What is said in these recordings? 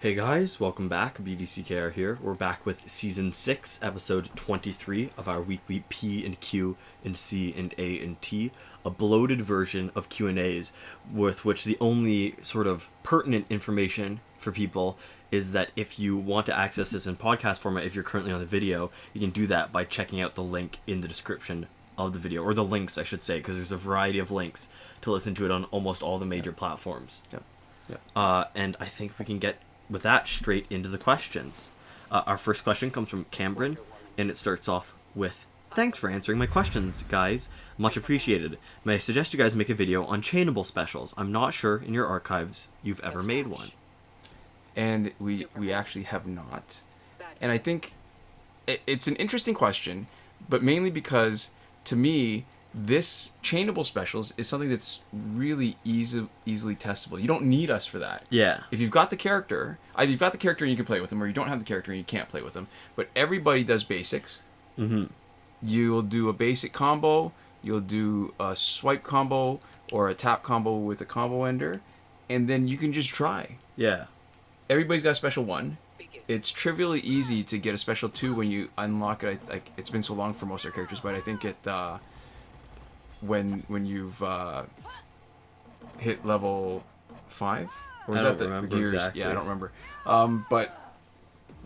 Hey guys, welcome back. BDCKR here. We're back with Season 6, Episode 23 of our weekly P&Q&C&A&T, a bloated version of Q&As with which the only sort of pertinent information for people is that if you want to access this in podcast format, if you're currently on the video, you can do that by checking out the link in the description of the video, or the links I should say, because there's a variety of links to listen to it on almost all the major platforms. And I think we can get with that straight into the questions. Our first question comes from Cameron, and it starts off with, "Thanks for answering my questions, guys. Much appreciated. May I suggest you guys make a video on Chainable specials? I'm not sure in your archives you've ever made one." And we actually have not. And I think it's an interesting question, but mainly because, to me, this Chainable specials is something that's really easily testable. You don't need us for that. Yeah. If you've got the character, either you've got the character and you can play with them, or you don't have the character and you can't play with them. But everybody does basics. Mm-hmm. You'll do a basic combo, you'll do a swipe combo, or a tap combo with a combo ender, and then you can just try. Yeah. Everybody's got a special 1. It's trivially easy to get a special 2 when you unlock it. Like, it's been so long for most of our characters, but I think it when you've hit level 5, or is I that don't the remember gears? exactly. Yeah, I don't remember. But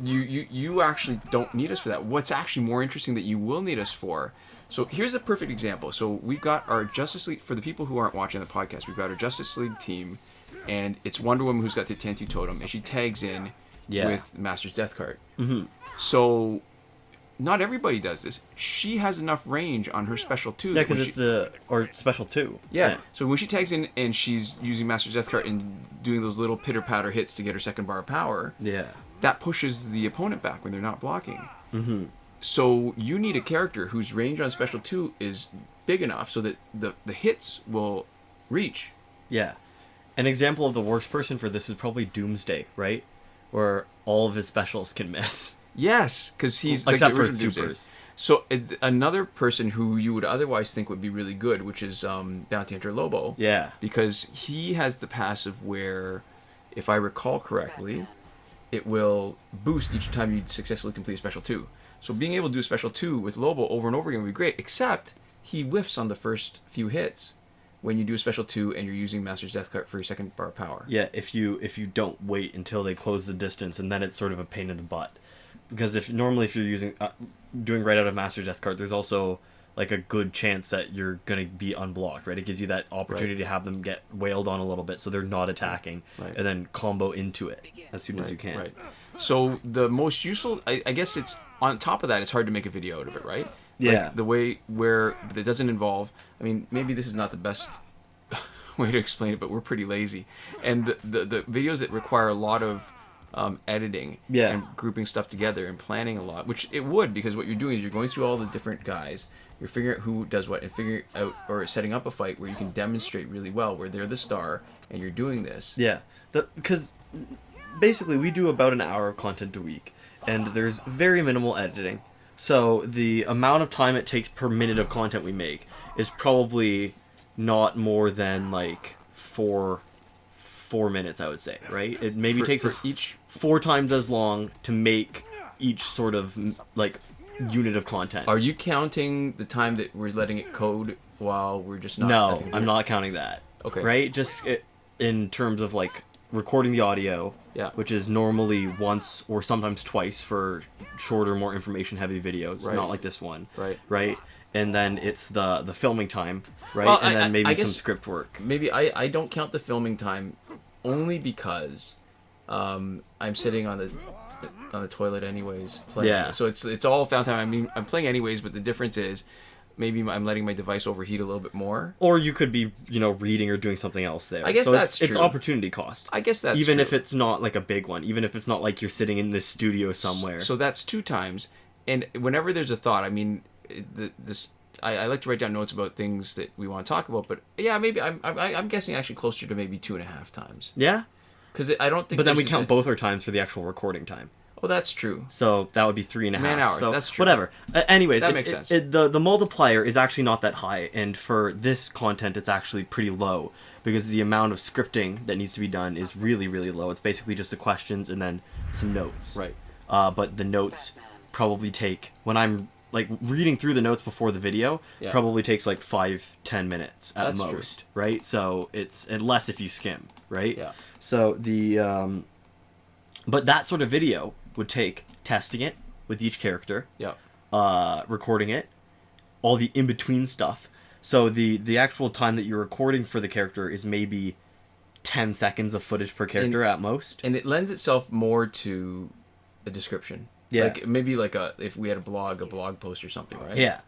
you actually don't need us for that. What's actually more interesting that you will need us for. So here's a perfect example. So we've got our Justice League, for the people who aren't watching the podcast, we've got our Justice League team, and it's Wonder Woman who's got the Tentu Totem, and she tags in with Master's Death card. Mm-hmm. So not everybody does this. She has enough range on her special 2. Yeah, because it's or special 2. Yeah. So when she tags in and she's using Master's Death card and doing those little pitter-patter hits to get her second bar of power, that pushes the opponent back when they're not blocking. Mm-hmm. So you need a character whose range on special 2 is big enough so that the hits will reach. Yeah. An example of the worst person for this is probably Doomsday, right? Where all of his specials can miss. Yes, because he's except like for supers. So another person who you would otherwise think would be really good, which is Bounty Hunter Lobo. Yeah. Because he has the passive where, if I recall correctly, it will boost each time you successfully complete a special 2. So being able to do a special 2 with Lobo over and over again would be great, except he whiffs on the first few hits when you do a special 2 and you're using Master's Death card for your second bar of power. Yeah, if you don't wait until they close the distance, and then it's sort of a pain in the butt. Because if you're using doing right out of Master's Death card, there's also like a good chance that you're gonna be unblocked, right? It gives you that opportunity to have them get wailed on a little bit, so they're not attacking, and then combo into it as soon as you can. Right. So the most useful, I guess it's on top of that, it's hard to make a video out of it, right? Yeah. Like the way where it doesn't involve. I mean, maybe this is not the best way to explain it, but we're pretty lazy, and the videos that require a lot of editing and grouping stuff together and planning a lot, which it would, because what you're doing is you're going through all the different guys, you're figuring out who does what, and figuring out or setting up a fight where you can demonstrate really well where they're the star and you're doing this. Yeah, because basically we do about an hour of content a week, and there's very minimal editing. So the amount of time it takes per minute of content we make is probably not more than like 4 minutes, I would say, right? It maybe takes us each 4 times as long to make each sort of like unit of content. Are you counting the time that we're letting it code while we're just not? No, I'm not counting that. Okay. Right? Just in terms of like recording the audio, which is normally once or sometimes twice for shorter, more information-heavy videos, not like this one. Right? And then it's the filming time, right? Well, and then maybe I some guess script work. Maybe I don't count the filming time only because I'm sitting on the toilet anyways playing. Yeah. So it's all downtime. I mean, I'm playing anyways, but the difference is maybe I'm letting my device overheat a little bit more. Or you could be, reading or doing something else there. I guess that's true. It's opportunity cost. I guess that's even true. if it's not like a big one, even if it's not like you're sitting in this studio somewhere. So that's 2 times. And whenever there's a thought, I mean, I like to write down notes about things that we want to talk about, but yeah, maybe I'm guessing actually closer to maybe 2.5 times. Yeah. Because I don't think. But then we count both our times for the actual recording time. Oh, that's true. So that would be 3.5 man-hours. So that's true. Whatever. Anyways, that makes sense. The multiplier is actually not that high, and for this content, it's actually pretty low because the amount of scripting that needs to be done is really, really low. It's basically just the questions and then some notes. Right. But the notes probably take, when I'm like reading through the notes before the video, probably takes like 5-10 minutes at That's most, true. right? So it's, unless if you skim, right? Yeah. So but that sort of video would take testing it with each character, recording it, all the in-between stuff. So the actual time that you're recording for the character is maybe 10 seconds of footage per character at most. And it lends itself more to a description. Yeah. Like maybe like if we had a blog post or something, right? Yeah.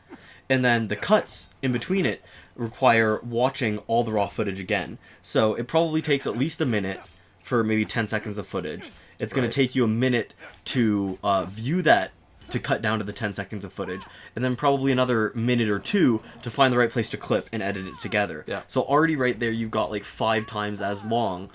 And then the cuts in between it require watching all the raw footage again. So it probably takes at least a minute for maybe 10 seconds of footage. It's going to take you a minute to view that, to cut down to the 10 seconds of footage, and then probably another minute or two to find the right place to clip and edit it together. Yeah. So already right there, you've got like 5 times as long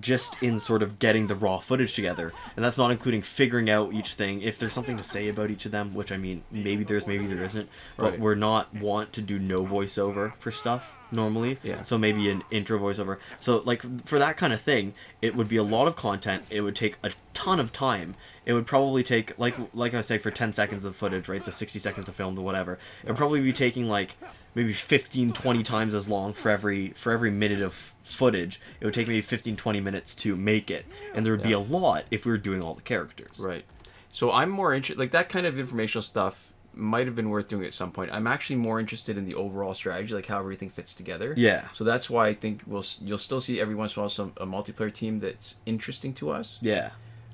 just in sort of getting the raw footage together. And that's not including figuring out each thing, if there's something to say about each of them, which, I mean, maybe there's, maybe there isn't. But we're not want to do no voiceover for stuff normally. Yeah. So maybe an intro voiceover. So, like, for that kind of thing, it would be a lot of content. It would take a ton of time. It would probably take, like I say, for 10 seconds of footage, right? The 60 seconds to film, the whatever. It would probably be taking, like, maybe 15, 20 times as long for every minute of footage. It would take maybe 15, 20 minutes to make it. And there would be a lot if we were doing all the characters. Right. So I'm more interested, like, that kind of informational stuff might have been worth doing at some point. I'm actually more interested in the overall strategy, like how everything fits together. Yeah. So that's why I think you'll still see every once in a while a multiplayer team that's interesting to us. Yeah.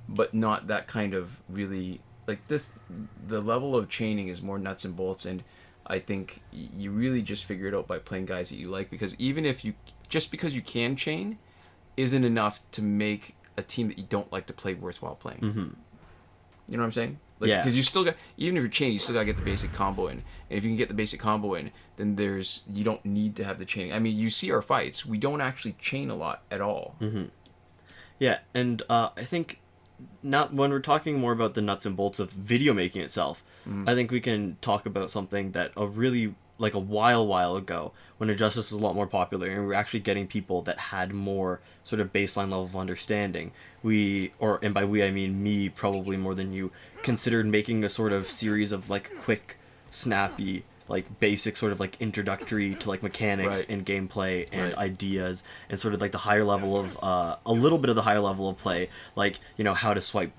But not that kind of really, like, this, the level of chaining is more nuts and bolts, and I think you really just figure it out by playing guys that you like, because even if just because you can chain isn't enough to make a team that you don't like to play worthwhile playing. Mm-hmm. You know what I'm saying? Like, yeah. Because you still got, even if you're chaining, you still gotta get the basic combo in, and if you can get the basic combo in, then you don't need to have the chaining. I mean, you see our fights, we don't actually chain a lot at all. Mm-hmm. Yeah, and I think, not when we're talking more about the nuts and bolts of video making itself, I think we can talk about something that a while ago, when Injustice was a lot more popular and we were actually getting people that had more sort of baseline level of understanding. And by we I mean me probably more than you, considered making a sort of series of like quick, snappy, like basic sort of like introductory to like mechanics and gameplay and ideas, and sort of like the higher level of a little bit of the higher level of play, like, you know, how to swipe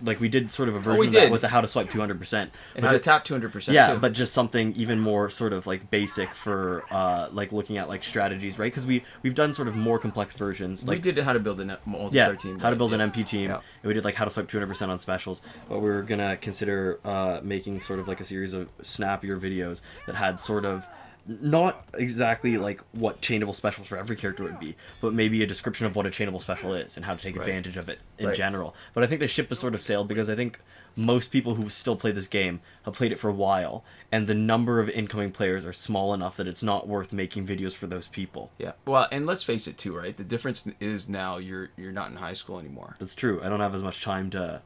like we did sort of a version of that with the how to swipe 200% and how to tap 200%. Yeah, too. but just something even more sort of like basic for like looking at like strategies, right? Because we've done sort of more complex versions. Like, we did how to build a multiplayer team. How to build an MP team, yeah. and we did like how to swipe 200% on specials. But we were gonna consider making sort of like a series of snappier videos that had sort of not exactly like what chainable specials for every character would be, but maybe a description of what a chainable special is and how to take advantage of it in general. But I think the ship has sort of sailed, because I think most people who still play this game have played it for a while, and the number of incoming players are small enough that it's not worth making videos for those people. Yeah. Well, and let's face it too, right? The difference is now you're not in high school anymore. That's true. I don't have as much time to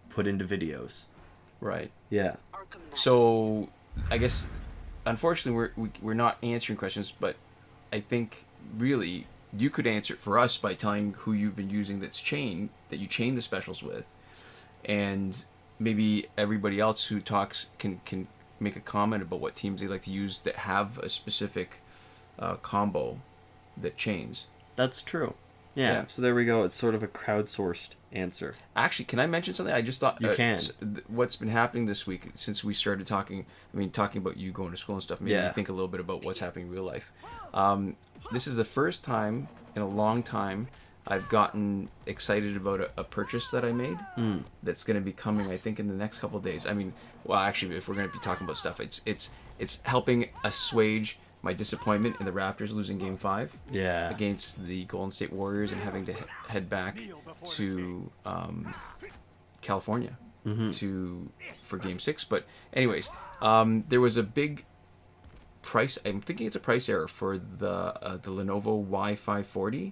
put into videos. Right. Yeah. So I guess, unfortunately, we're not answering questions, but I think really you could answer it for us by telling who you've been using that you chain the specials with, and maybe everybody else who talks can make a comment about what teams they like to use that have a specific combo that chains. That's true. Yeah. So there we go. It's sort of a crowdsourced answer. Actually, can I mention something? I just thought you can. What's been happening this week since we started talking about you going to school and stuff, made me think a little bit about what's happening in real life. This is the first time in a long time I've gotten excited about a purchase that I made that's going to be coming, I think, in the next couple of days. I mean, well, actually, if we're going to be talking about stuff, it's helping assuage my disappointment in the Raptors losing Game 5 against the Golden State Warriors and having to head back to California for Game 6. But anyways, there was a big price. I'm thinking it's a price error for the Lenovo Y540.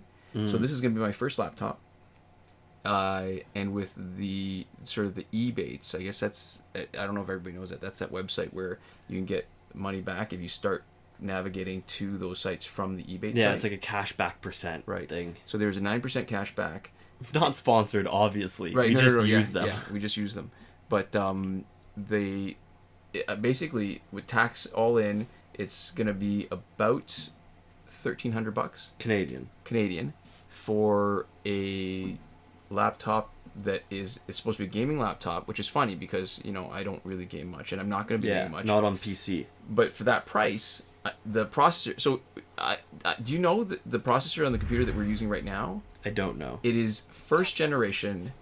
So this is going to be my first laptop. And with the sort of the Ebates, I guess I don't know if everybody knows that. That's that website where you can get money back if you start navigating to those sites from the Ebate site. Yeah, it's like a cashback percent thing. So there's a 9% cashback. Not sponsored, obviously. Right, we just use them. Yeah, we just use them. But they basically, with tax all in, it's going to be about $1,300 Canadian for a laptop that is supposed to be a gaming laptop, which is funny because, you know, I don't really game much and I'm not going to be gaming much. Not on PC. But for that price, the processor... So, do you know the processor on the computer that we're using right now? I don't know. It is first generation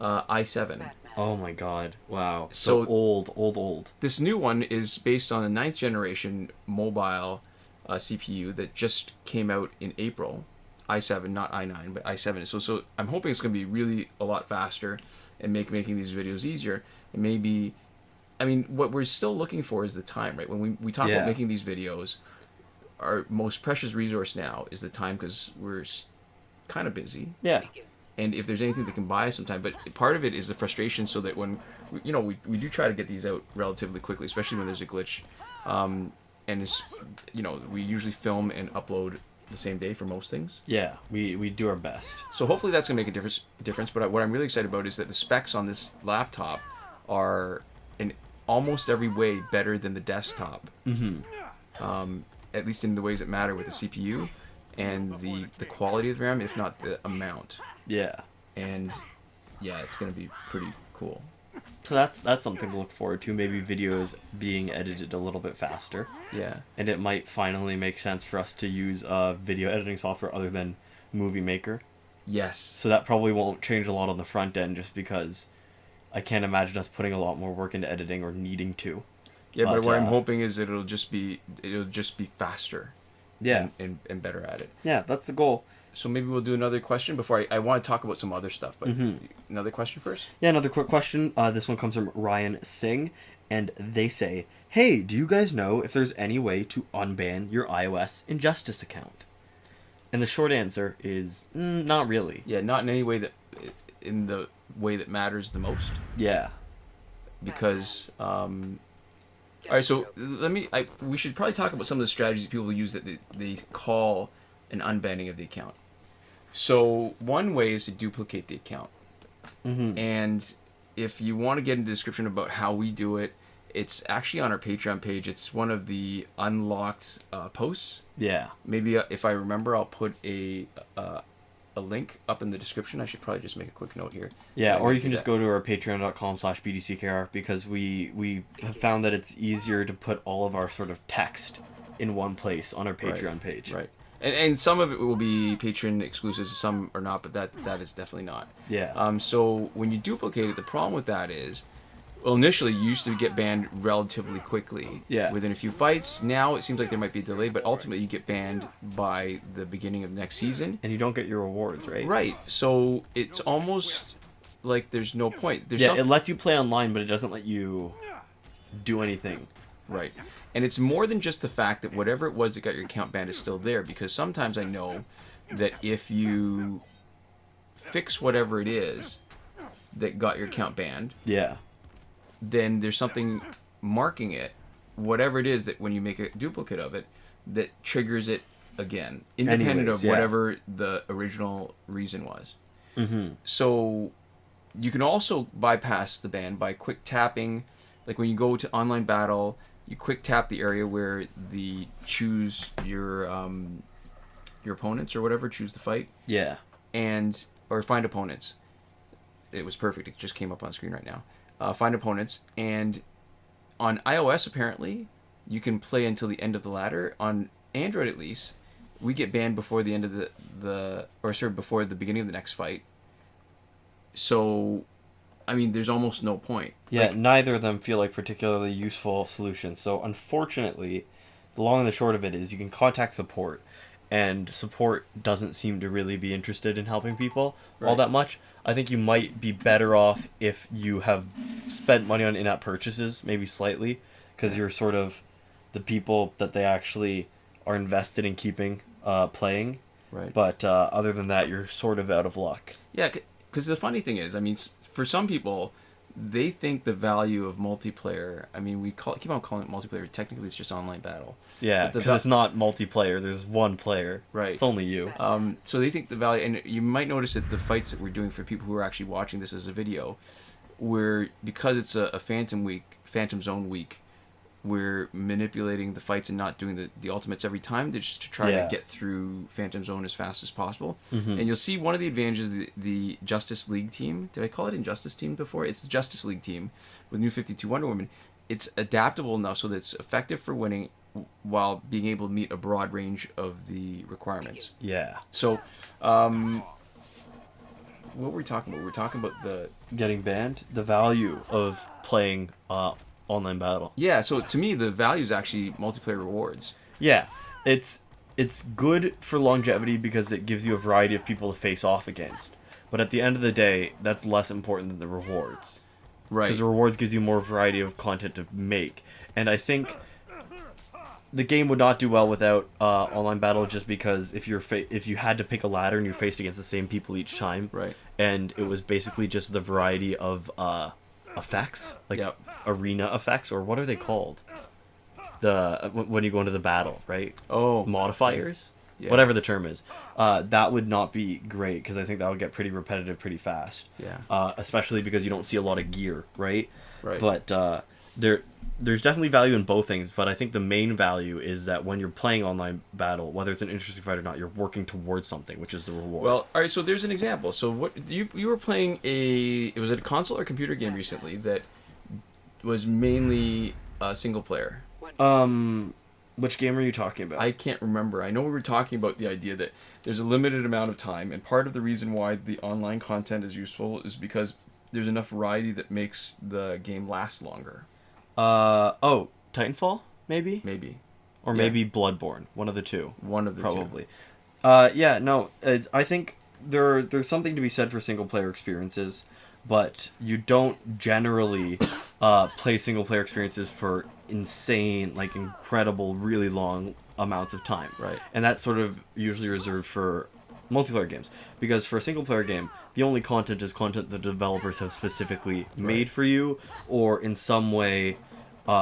i7. Oh my god. Wow. So old. This new one is based on the 9th generation mobile CPU that just came out in April. i7, not i9, but i7. So I'm hoping it's going to be really a lot faster and making these videos easier. And maybe, I mean, what we're still looking for is the time, right? When we talk about making these videos, our most precious resource now is the time because we're kind of busy. Yeah. And if there's anything that can buy us some time, but part of it is the frustration so that when, you know, we do try to get these out relatively quickly, especially when there's a glitch. And it's, you know, we usually film and upload the same day for most things. Yeah, we do our best. So hopefully that's going to make a difference. But what I'm really excited about is that the specs on this laptop are in almost every way better than the desktop. Mm-hmm. At least in the ways that matter with the CPU and the quality of the RAM, if not the amount. Yeah. And yeah, it's going to be pretty cool. So that's something to look forward to. Maybe videos being edited a little bit faster. Yeah. And it might finally make sense for us to use video editing software other than Movie Maker. Yes. So that probably won't change a lot on the front end just because I can't imagine us putting a lot more work into editing or needing to. Yeah, but what I'm hoping is it'll just be faster. Yeah. And better at it. Yeah, that's the goal. So maybe we'll do another question before I want to talk about some other stuff, but another question first? Yeah, another quick question. This one comes from Ryan Singh, and they say, hey, do you guys know if there's any way to unban your iOS Injustice account? And the short answer is, not really. Yeah, not in any way in the way that matters the most. Yeah. Because, all right, so we should probably talk about some of the strategies people use that they call an unbanning of the account. So one way is to duplicate the account. Mm-hmm. And if you want to get into the description about how we do it, it's actually on our Patreon page. It's one of the unlocked posts. Yeah. Maybe if I remember, I'll put a link up in the description. I should probably just make a quick note here. Yeah, or you can just go to our patreon.com/BDCKR because we have found that it's easier to put all of our sort of text in one place on our Patreon page. Right. And some of it will be Patreon exclusives, some are not, but that is definitely not. Yeah. So when you duplicate it, the problem with that is, well, initially you used to get banned relatively quickly. Yeah. Within a few fights. Now it seems like there might be a delay, but ultimately you get banned by the beginning of next season. And you don't get your rewards, right? Right. So it's almost like there's no point. It lets you play online, but it doesn't let you do anything. Right. And it's more than just the fact that whatever it was that got your account banned is still there, because sometimes I know that if you fix whatever it is that got your account banned, then there's something marking it, whatever it is, that when you make a duplicate of it, that triggers it again, independent of whatever the original reason was. Mm-hmm. So you can also bypass the ban by quick tapping, like when you go to online battle, you quick tap the area where choose your opponents or whatever, choose the fight. Yeah. Or find opponents. It was perfect. It just came up on screen right now. Find opponents, and on iOS apparently you can play until the end of the ladder. On Android at least, we get banned before the end of before the beginning of the next fight. So I mean, there's almost no point. Yeah, neither of them feel like particularly useful solutions. So, unfortunately, the long and the short of it is you can contact support, and support doesn't seem to really be interested in helping people all that much. I think you might be better off if you have spent money on in-app purchases, maybe slightly, because you're sort of the people that they actually are invested in keeping playing. Right. But other than that, you're sort of out of luck. Yeah, because the funny thing is, I mean, for some people, they think the value of multiplayer. I mean, keep on calling it multiplayer. Technically, it's just online battle. Yeah, because it's not multiplayer. There's one player. Right. It's only you. So they think the value, and you might notice that the fights that we're doing for people who are actually watching this as a video, because it's a Phantom Zone week, we're manipulating the fights and not doing the ultimates every time, just to try to get through Phantom Zone as fast as possible. And you'll see one of the advantages of the Justice League team. Did I call it Injustice team before? It's the Justice League team with New 52 Wonder Woman. It's adaptable enough so that it's effective for winning while being able to meet a broad range of the requirements. Yeah. So, what were we talking about? We were talking about the... Getting banned? The value of playing online battle. Yeah, so to me, the value is actually multiplayer rewards. Yeah. It's good for longevity because it gives you a variety of people to face off against. But at the end of the day, that's less important than the rewards. Right. Because the rewards gives you more variety of content to make. And I think the game would not do well without online battle, just because if you had to pick a ladder and you faced against the same people each time, right, and it was basically just the variety of effects, like arena effects, or what are they called? When you go into the battle, right? Oh, modifiers, whatever the term is. That would not be great because I think that would get pretty repetitive pretty fast. Yeah. Especially because you don't see a lot of gear, right? Right. But there's definitely value in both things, but I think the main value is that when you're playing online battle, whether it's an interesting fight or not, you're working towards something, which is the reward. Well, all right, so there's an example. So what you were playing was it a console or computer game recently that was mainly single player? Which game are you talking about? I can't remember. I know we were talking about the idea that there's a limited amount of time, and part of the reason why the online content is useful is because there's enough variety that makes the game last longer. Titanfall, maybe? Maybe. Or maybe Bloodborne. One of the two. One of the two. I think there's something to be said for single-player experiences, but you don't generally play single-player experiences for insane, like incredible, really long amounts of time. Right. And that's sort of usually reserved for multiplayer games, because for a single player game the only content is content the developers have specifically made for you or in some way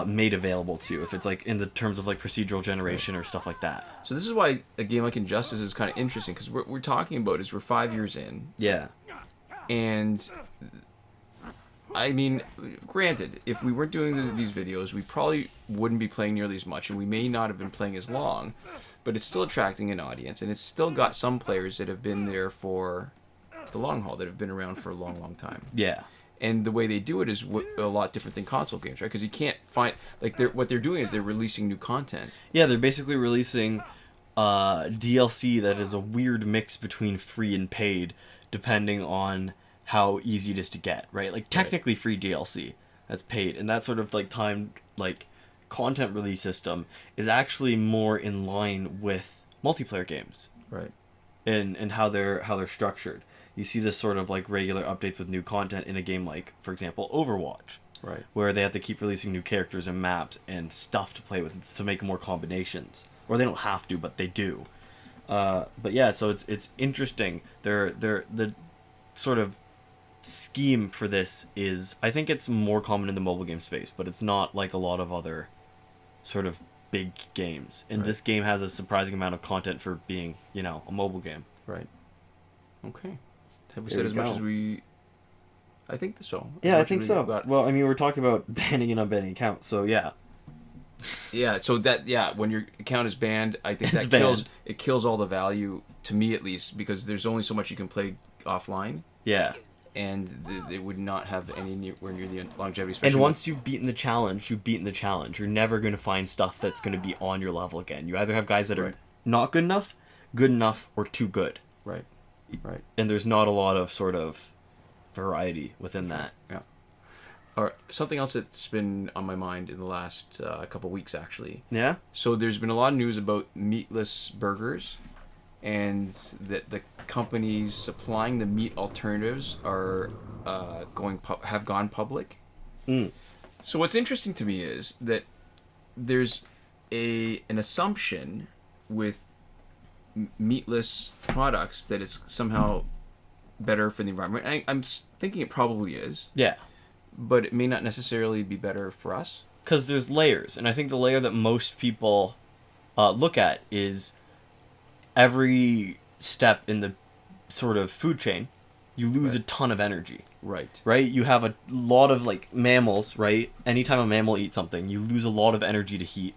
made available to you, if it's like in the terms of like procedural generation or stuff like that. So this is why a game like Injustice is kind of interesting, because what we're talking about is we're 5 years in. Yeah. And I mean, granted, if we weren't doing these videos, we probably wouldn't be playing nearly as much, and we may not have been playing as long, but it's still attracting an audience, and it's still got some players that have been there for the long haul, that have been around for a long, long time. Yeah. And the way they do it is a lot different than console games, right? Because you can't find, like, what they're doing is they're releasing new content. Yeah, they're basically releasing DLC that is a weird mix between free and paid, depending on how easy it is to get, right? Like, technically free DLC that's paid, and that sort of like timed like content release system is actually more in line with multiplayer games, right? And how they're structured. You see this sort of like regular updates with new content in a game like, for example, Overwatch, right? Where they have to keep releasing new characters and maps and stuff to play with to make more combinations, or they don't have to, but they do. But yeah, so it's interesting. The sort of scheme for this is, I think it's more common in the mobile game space, but it's not like a lot of other sort of big games. And this game has a surprising amount of content for being, a mobile game. Right. Okay. Have we said as much as we... I think so. Yeah, I think so. Well, I mean, we're talking about banning and unbanning accounts, so yeah. Yeah, so when your account is banned, I think it kills all the value, to me at least, because there's only so much you can play offline. Yeah. And it would not have anywhere near the longevity. And once you've beaten the challenge, You're never going to find stuff that's going to be on your level again. You either have guys that are not good enough, or too good. Right. Right. And there's not a lot of sort of variety within that. Yeah. Or something else that's been on my mind in the last couple weeks, actually. Yeah? So there's been a lot of news about meatless burgers, and that the companies supplying the meat alternatives are have gone public. So what's interesting to me is that there's an assumption with meatless products that it's somehow better for the environment. I'm thinking it probably is. Yeah. But it may not necessarily be better for us. Because there's layers, and I think the layer that most people look at is every step in the sort of food chain, you lose a ton of energy. Right. Right? You have a lot of, like, mammals, right? Anytime a mammal eats something, you lose a lot of energy to heat,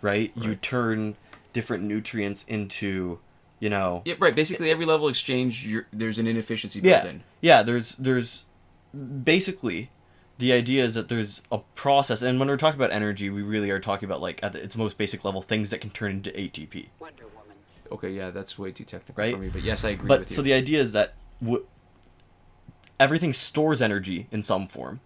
right? You turn different nutrients into, you know... Yeah, right. Basically, every level exchange, there's an inefficiency built in. Yeah, there's... Basically, the idea is that there's a process, and when we're talking about energy, we really are talking about, like, at its most basic level, things that can turn into ATP. Wonder Woman. Okay, yeah, that's way too technical Right? for me, but yes, I agree But with you. so the idea is that everything stores energy in some form,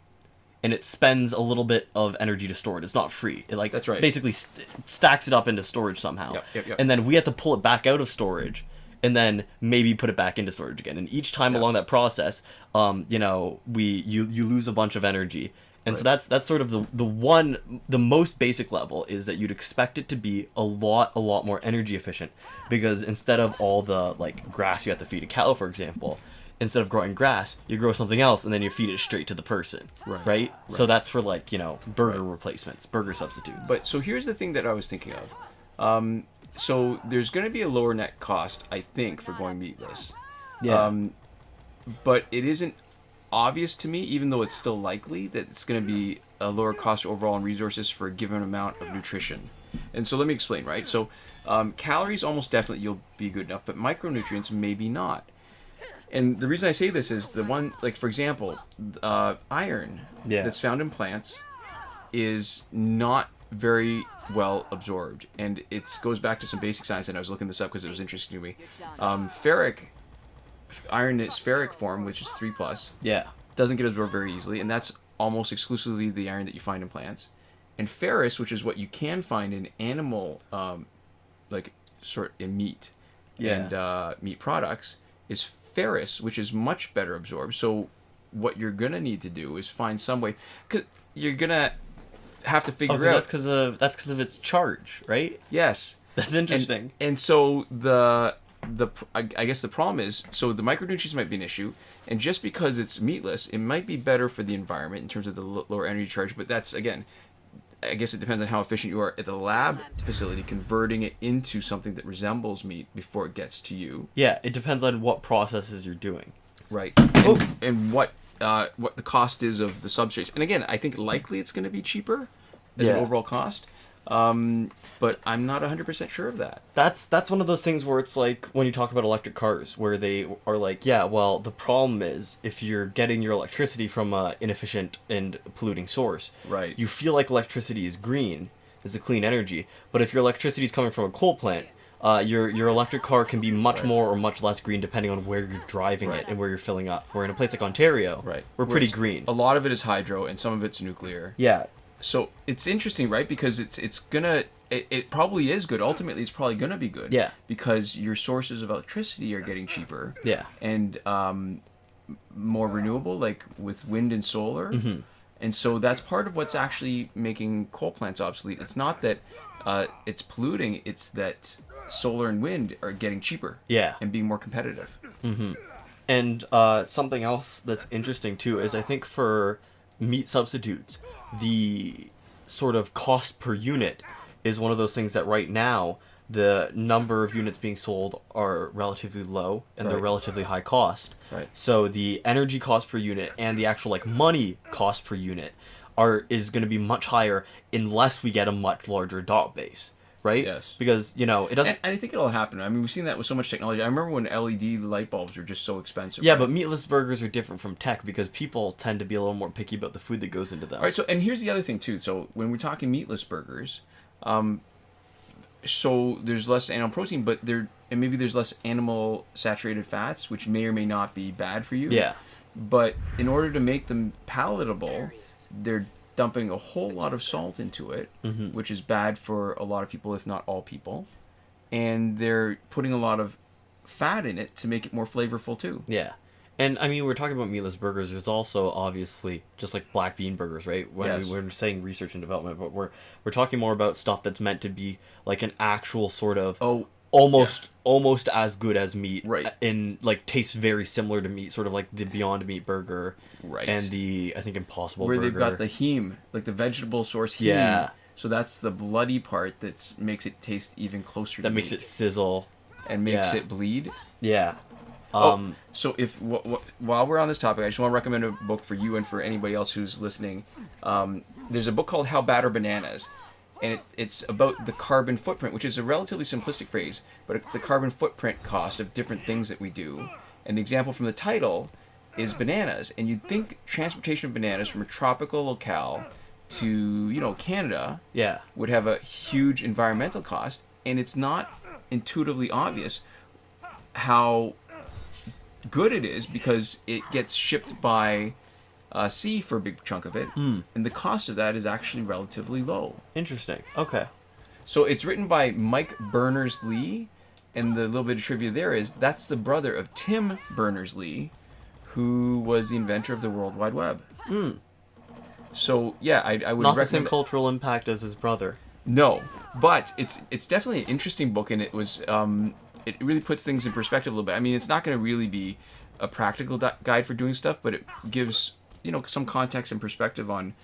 and it spends a little bit of energy to store it. It's not free. It, like, That's right. basically stacks it up into storage somehow. Yep. And then we have to pull it back out of storage, and then maybe put it back into storage again. And each time along that process, you know, you lose a bunch of energy. And so that's sort of the most basic level is that you'd expect it to be a lot more energy efficient, because instead of all the, like, grass you have to feed a cow, for example, instead of growing grass, you grow something else and then you feed it straight to the person. Right? So that's for, like, you know, burger replacements, burger substitutes. But so here's the thing that I was thinking of. So there's going to be a lower net cost, I think, for going meatless. Yeah. But it isn't obvious to me, even though it's still likely, that it's going to be a lower cost overall in resources for a given amount of nutrition. And so let me explain, right? So calories, almost definitely you'll be good enough, but micronutrients, maybe not. And the reason I say this is the one, like, for example, iron that's found in plants is not very well absorbed. And it goes back to some basic science, and I was looking this up because it was interesting to me. Iron in its ferric form, which is 3+, doesn't get absorbed very easily, and that's almost exclusively the iron that you find in plants. And ferrous, which is what you can find in animal, in meat and meat products, is ferrous, which is much better absorbed. So what you're gonna need to do is find some way, cause you're gonna have to figure out. That's because of its charge, right? Yes, that's interesting. And so I guess the problem is, so the micronutrients might be an issue, and just because it's meatless, it might be better for the environment in terms of the lower energy charge, but that's, again, I guess it depends on how efficient you are at the lab facility converting it into something that resembles meat before it gets to you. Yeah, it depends on what processes you're doing. Right. And what the cost is of the substrates. And again, I think likely it's going to be cheaper as an overall cost. But I'm not 100% sure of that. That's one of those things where it's like when you talk about electric cars, where they are like, yeah, well, the problem is if you're getting your electricity from an inefficient and polluting source, right, you feel like electricity is green, is a clean energy, but if your electricity is coming from a coal plant, your electric car can be much more or much less green depending on where you're driving it and where you're filling up. Where in a place like Ontario, we're pretty green. A lot of it is hydro and some of it's nuclear. Yeah. So it's interesting, right? Because it probably is good. Ultimately, it's probably gonna be good. Yeah. Because your sources of electricity are getting cheaper. Yeah. And more renewable, like with wind and solar. Mm-hmm. And so that's part of what's actually making coal plants obsolete. It's not that it's polluting; it's that solar and wind are getting cheaper. Yeah. And being more competitive. Mm-hmm. And something else that's interesting too is I think for meat substitutes, the sort of cost per unit is one of those things that right now the number of units being sold are relatively low and they're relatively high cost. Right. So the energy cost per unit and the actual like money cost per unit is going to be much higher unless we get a much larger dot base. Right? Yes. Because, you know, it doesn't... And I think it'll happen. I mean, we've seen that with so much technology. I remember when LED light bulbs were just so expensive. Yeah, right? But meatless burgers are different from tech because people tend to be a little more picky about the food that goes into them. All right, so, and here's the other thing, too. So, when we're talking meatless burgers, so there's less animal protein, but maybe there's less animal saturated fats, which may or may not be bad for you. Yeah. But in order to make them palatable, they're dumping a whole lot of salt into it, which is bad for a lot of people, if not all people. And they're putting a lot of fat in it to make it more flavorful, too. Yeah. And, I mean, we're talking about meatless burgers. There's also, obviously, just like black bean burgers, right? When we're saying research and development, but we're talking more about stuff that's meant to be like an actual sort of almost almost as good as meat, right? In like tastes very similar to meat, sort of like the Beyond Meat burger, right? And the I think Impossible where burger, they've got the heme, like the vegetable source heme. Yeah. So that's the bloody part that makes it taste even closer to that meat. makes it sizzle And makes it bleed. Yeah. So if while we're on this topic, I just want to recommend a book for you and for anybody else who's listening. There's a book called How Bad Are Bananas? And it's about the carbon footprint, which is a relatively simplistic phrase, but the carbon footprint cost of different things that we do. And the example from the title is bananas. And you'd think transportation of bananas from a tropical locale to, Canada would have a huge environmental cost. And it's not intuitively obvious how good it is because it gets shipped by sea for a big chunk of it, and the cost of that is actually relatively low. Interesting. Okay. So it's written by Mike Berners-Lee, and the little bit of trivia there is that's the brother of Tim Berners-Lee, who was the inventor of the World Wide Web. So yeah, I would not recommend the same cultural impact as his brother. No, but it's definitely an interesting book, and it was it really puts things in perspective a little bit. I mean, it's not going to really be a practical guide for doing stuff, but it gives some context and perspective on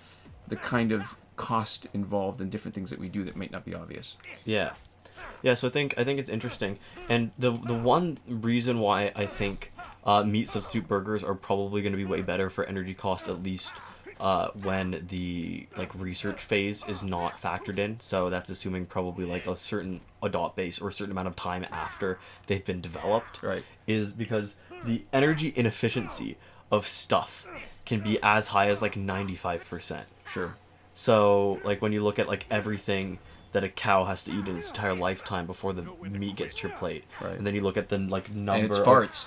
the kind of cost involved in different things that we do that might not be obvious. Yeah. So I think it's interesting, and the one reason why I think meat substitute burgers are probably going to be way better for energy cost, at least when the research phase is not factored in. So that's assuming probably a certain adopt base or a certain amount of time after they've been developed. Right. Is because the energy inefficiency of stuff can be as high as 95%. Sure. So when you look at everything that a cow has to eat in its entire lifetime before the meat gets to your plate, right. And then you look at the number and it's farts.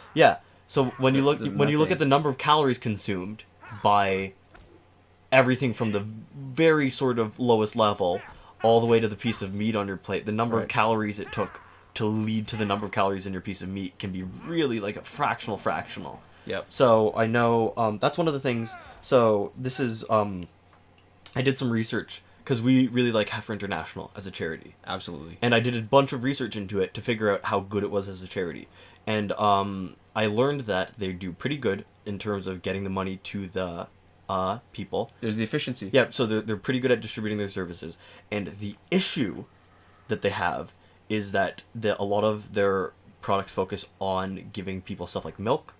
So when you look at the number of calories consumed by everything from the very sort of lowest level all the way to the piece of meat on your plate, the number of calories it took to lead to the number of calories in your piece of meat can be really a fractional. Yep. So I know that's one of the things. So this is I did some research because we really like Heifer International as a charity. Absolutely. And I did a bunch of research into it to figure out how good it was as a charity. And I learned that they do pretty good in terms of getting the money to the people. There's the efficiency. Yeah, so they're pretty good at distributing their services. And the issue that they have is that a lot of their products focus on giving people stuff like milk.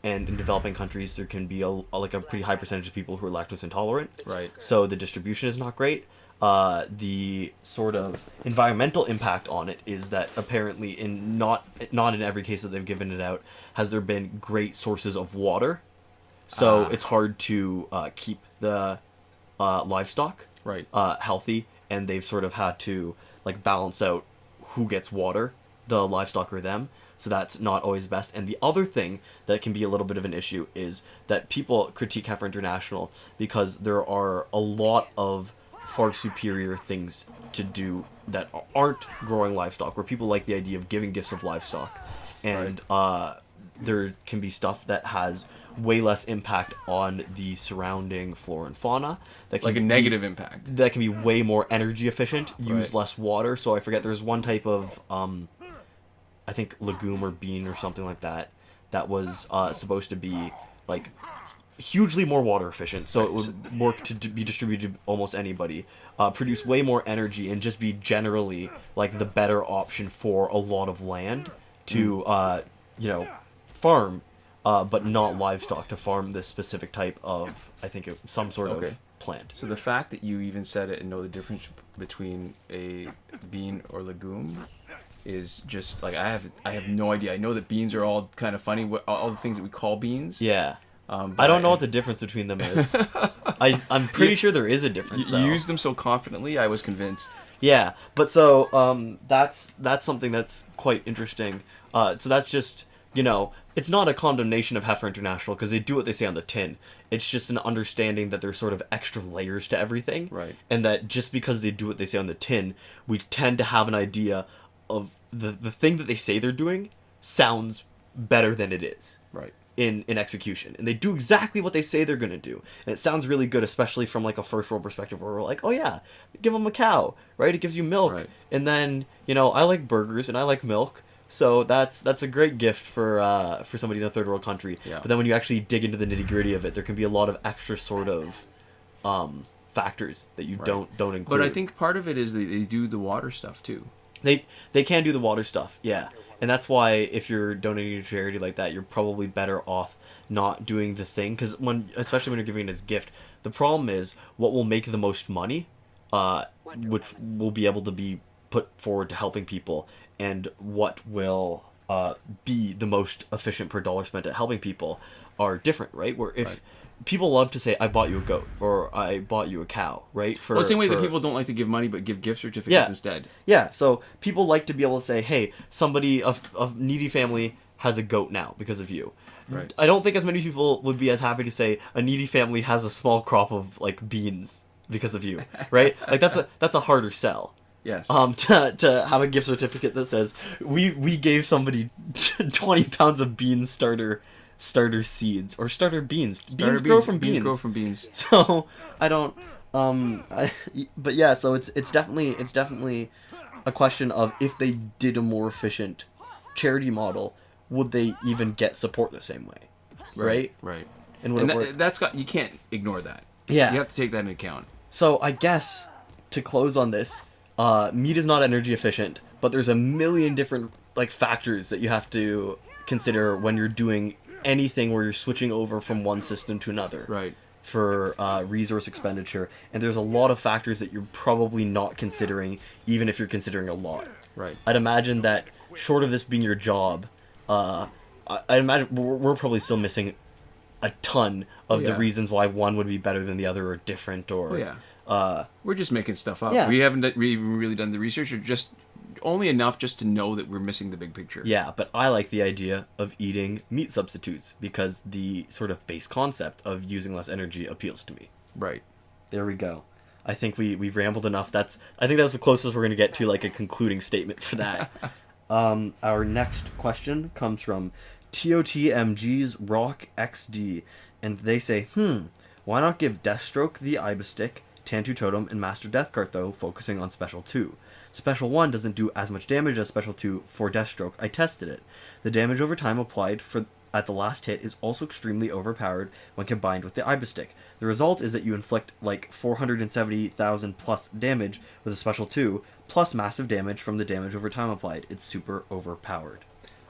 And in developing countries, there can be a pretty high percentage of people who are lactose intolerant. Right. So the distribution is not great. The sort of environmental impact on it is that apparently in not in every case that they've given it out has there been great sources of water. So it's hard to keep the livestock healthy, and they've sort of had to balance out who gets water, the livestock or them. So that's not always best. And the other thing that can be a little bit of an issue is that people critique Heifer International because there are a lot of far superior things to do that aren't growing livestock, where people like the idea of giving gifts of livestock. And there can be stuff that has way less impact on the surrounding flora and fauna. That can a negative impact. That can be way more energy efficient, use less water. So I forget, there's one type of... I think legume or bean or something like that was supposed to be hugely more water efficient, so it would work to be distributed to almost anybody, produce way more energy, and just be generally the better option for a lot of land to farm, but not livestock, to farm this specific type of, I think, some sort of plant. So the fact that you even said it and know the difference between a bean or legume is just I have no idea. I know that beans are all kind of funny, all the things that we call beans. Yeah. I don't know what the difference between them is. I'm pretty sure there is a difference, though. You use them so confidently, I was convinced. Yeah, but so that's something that's quite interesting. So that's just, it's not a condemnation of Heifer International because they do what they say on the tin. It's just an understanding that there's sort of extra layers to everything. Right. And that just because they do what they say on the tin, we tend to have an idea of the thing that they say they're doing sounds better than it is. Right. In execution, and they do exactly what they say they're gonna do, and it sounds really good, especially from a first world perspective, where we're like, oh yeah, give them a cow, right? It gives you milk, and then I like burgers and I like milk. So that's a great gift for somebody in a third world country. Yeah. But then when you actually dig into the nitty gritty of it, there can be a lot of extra sort of factors that you don't include. But I think part of it is they do the water stuff too. They can do the water stuff, yeah. And that's why if you're donating to charity like that, you're probably better off not doing the thing, because especially when you're giving it as a gift, the problem is what will make the most money, which will be able to be put forward to helping people, and what will be the most efficient per dollar spent at helping people are different, right? Where if people love to say, I bought you a goat, or I bought you a cow, right? Well, the same way that people don't like to give money but give gift certificates instead. Yeah, so people like to be able to say, hey, somebody, a needy family has a goat now because of you. Right. I don't think as many people would be as happy to say a needy family has a small crop of, like, beans because of you, right? Like, that's a harder sell. Yes. To have a gift certificate that says, we gave somebody 20 pounds of beans starter seeds or starter beans. Beans grow from beans. Beans grow from beans. So I don't. But yeah. So it's definitely a question of if they did a more efficient charity model, would they even get support the same way? Right. Right. And that's got, you can't ignore that. Yeah. You have to take that into account. So I guess to close on this, meat is not energy efficient, but there's a million different like factors that you have to consider when you're doing anything where you're switching over from one system to another. Right. For resource expenditure, and there's a lot of factors that you're probably not considering, even if you're considering a lot. Right. I'd imagine that short of this being your job, I imagine we're probably still missing a ton of the reasons why one would be better than the other or different or. We're just making stuff up. Yeah. We haven't even really done the research, or just only enough just to know that we're missing the big picture. Yeah, but I like the idea of eating meat substitutes because the sort of base concept of using less energy appeals to me. Right. There we go. I think we've rambled enough. I think that's the closest we're going to get to like a concluding statement for that. Our next question comes from TOTMG's Rock XD, and they say, why not give Deathstroke the Ibis Stick, Tantu Totem, and Master Deathcart though, focusing on Special 2? Special 1 doesn't do as much damage as Special 2 for Deathstroke. I tested it. The damage over time applied at the last hit is also extremely overpowered when combined with the Ibis Stick. The result is that you inflict like 470,000 plus damage with a Special 2, plus massive damage from the damage over time applied. It's super overpowered.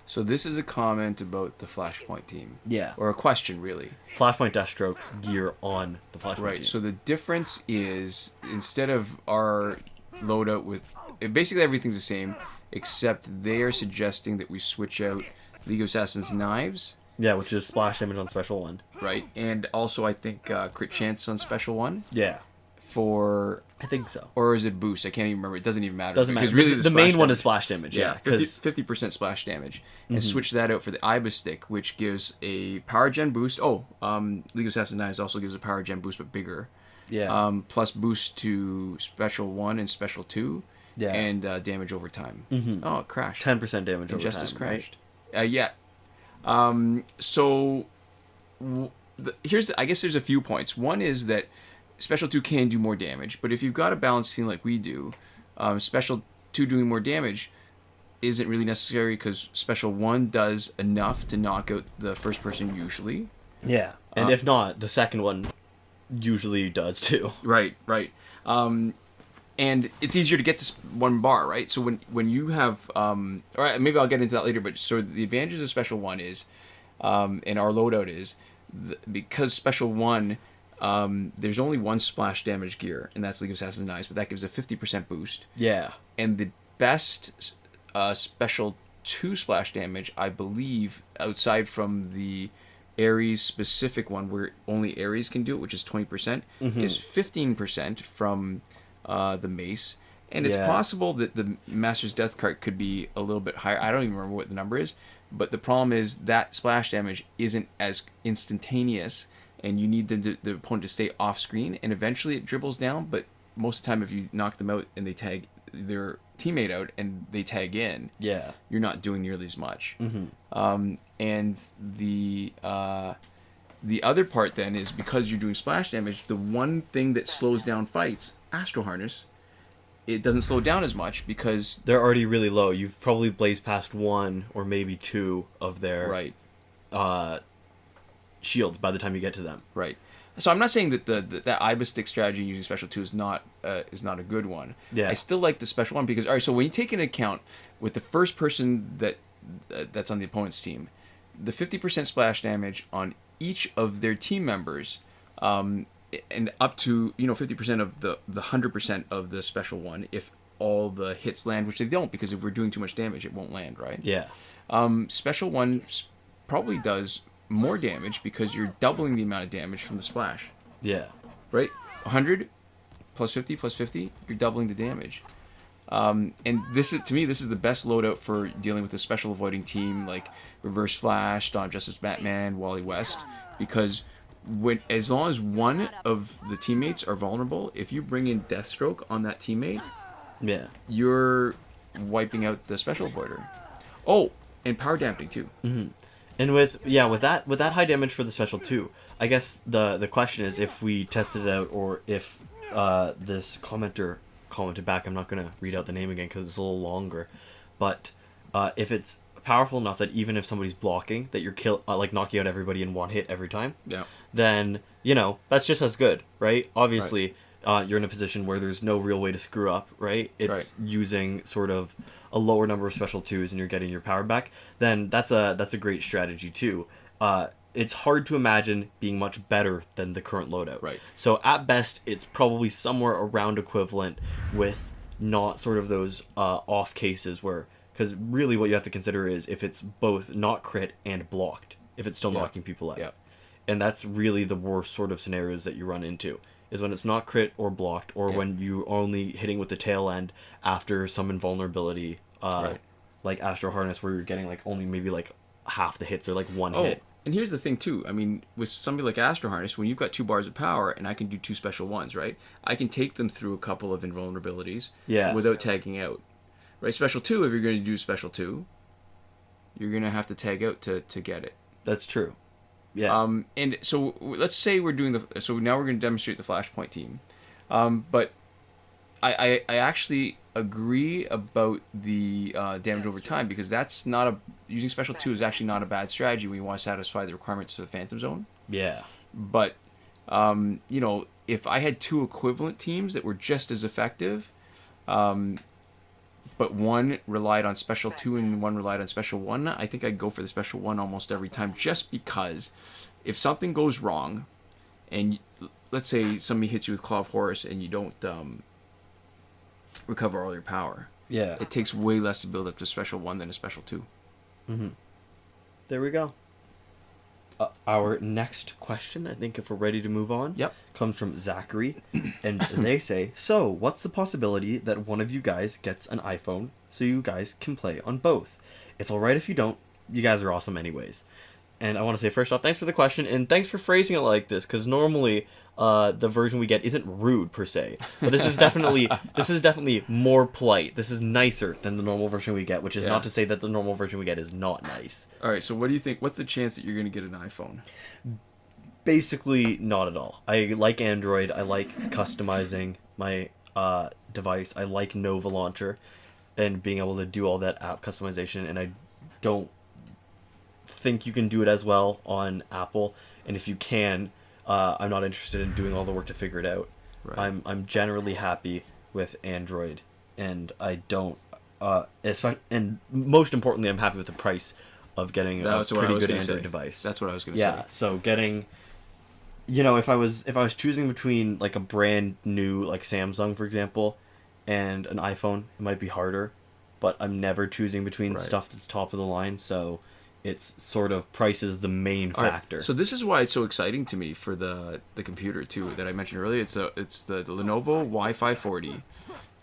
So this is a comment about the Flashpoint team. Yeah. Or a question, really. Flashpoint Deathstroke's gear on the Flashpoint team. Right, so the difference is, instead of our loadout with... Basically everything's the same, except they are suggesting that we switch out League of Assassins knives. Yeah, which is splash damage on Special 1. Right, and also I think crit chance on Special 1. Yeah. For... I think so. Or is it boost? I can't even remember. It doesn't even matter. Doesn't matter. Because really the main one is splash damage, yeah. 50% splash damage. And switch that out for the Ibis Stick, which gives a power gen boost. League of Assassins Knives also gives a power gen boost, but bigger. Yeah. Plus boost to Special 1 and Special 2. Yeah. And damage over time. Oh, it crashed. 10% damage over Justice time, crashed. Right? Yeah. I guess there's a few points. One is that Special 2 can do more damage, but if you've got a balanced team like we do, Special 2 doing more damage isn't really necessary because Special 1 does enough to knock out the first person usually. Yeah, and if not, the second one usually does too. Right. And it's easier to get to one bar, right? So when you have... all right, maybe I'll get into that later, but so the advantages of Special 1 is, and our loadout is, because Special 1... there's only one splash damage gear, and that's League of Assassins Knives, but that gives a 50% boost. Yeah. And the best Special 2 splash damage, I believe, outside from the Ares specific one, where only Ares can do it, which is 20%, is 15% from the Mace. And it's possible that the Master's Death Cart could be a little bit higher. I don't even remember what the number is, but the problem is that splash damage isn't as instantaneous, and you need the opponent to stay off screen, and eventually it dribbles down, but most of the time if you knock them out and they tag their teammate out and they tag in, you're not doing nearly as much. And the other part then is, because you're doing splash damage, the one thing that slows down fights, Astro Harness, it doesn't slow down as much because they're already really low. You've probably blazed past 1 or maybe 2 of their shields by the time you get to them. Right. So I'm not saying that that IBA stick strategy using special 2 is not a good one. Yeah. I still like the special 1 because, all right, so when you take into account with the first person that's on the opponent's team, the 50% splash damage on each of their team members, and up to 50% of the 100% of the special 1 if all the hits land, which they don't, because if we're doing too much damage, it won't land, right? Yeah. Special 1 probably does more damage because you're doubling the amount of damage from the splash. Yeah. Right? 100 plus 50 plus 50, you're doubling the damage. And this is the best loadout for dealing with a special avoiding team like Reverse Flash, Dawn of Justice Batman, Wally West, because as long as one of the teammates are vulnerable, if you bring in Deathstroke on that teammate, you're wiping out the special avoider. Oh, and power damping too. Mm-hmm. And with that high damage for the special 2, I guess the question is if we tested it out or if this commenter commented back. I'm not going to read out the name again because it's a little longer. But if it's powerful enough that even if somebody's blocking, that you're knocking out everybody in one hit every time, then, that's just as good, right? Obviously, you're in a position where there's no real way to screw up, right? It's using sort of a lower number of special 2s and you're getting your power back. Then that's a great strategy too. It's hard to imagine being much better than the current loadout. Right. So at best, it's probably somewhere around equivalent with not sort of those off cases where, because really what you have to consider is if it's both not crit and blocked, if it's still knocking people out. And that's really the worst sort of scenarios that you run into, is when it's not crit or blocked, or when you're only hitting with the tail end after some invulnerability, like Astro Harness, where you're getting only maybe half the hits or one hit. And here's the thing too. I mean, with somebody like Astro Harness, when you've got 2 bars of power and I can do 2 special 1s, right? I can take them through a couple of invulnerabilities without tagging out. Right? Special 2, if you're going to do special 2, you're going to have to tag out to get it. That's true. Yeah. And so let's say we're doing so now we're going to demonstrate the Flashpoint team. But I actually agree about the damage over time, because that's not using special 2 is actually not a bad strategy when you want to satisfy the requirements for the Phantom Zone. Yeah. But if I had 2 equivalent teams that were just as effective, but one relied on special 2 and one relied on special 1, I think I'd go for the special 1 almost every time, just because if something goes wrong and let's say somebody hits you with Claw of Horus and you don't recover all your power, it takes way less to build up to special 1 than a special 2. Mm-hmm. There we go. Our next question, I think if we're ready to move on, comes from Zachary, and they say, so what's the possibility that one of you guys gets an iPhone so you guys can play on both? It's alright if you don't, you guys are awesome anyways. And I want to say, first off, thanks for the question, and thanks for phrasing it like this, because normally the version we get isn't rude per se, but this is definitely more polite. This is nicer than the normal version we get, which is not to say that the normal version we get is not nice. All right, so what do you think? What's the chance that you're going to get an iPhone? Basically, not at all. I like Android. I like customizing my device. I like Nova Launcher and being able to do all that app customization, and I don't think you can do it as well on Apple, and if you can, I'm not interested in doing all the work to figure it out. I'm generally happy with Android, and I don't and most importantly, I'm happy with the price of getting a pretty good Android device. That's what I was going to say. So getting, if I was choosing between a brand new Samsung, for example, and an iPhone, it might be harder, but I'm never choosing between stuff that's top of the line, so it's sort of price is the main factor. Right. So this is why it's so exciting to me for the computer too that I mentioned earlier. It's the Lenovo Y540,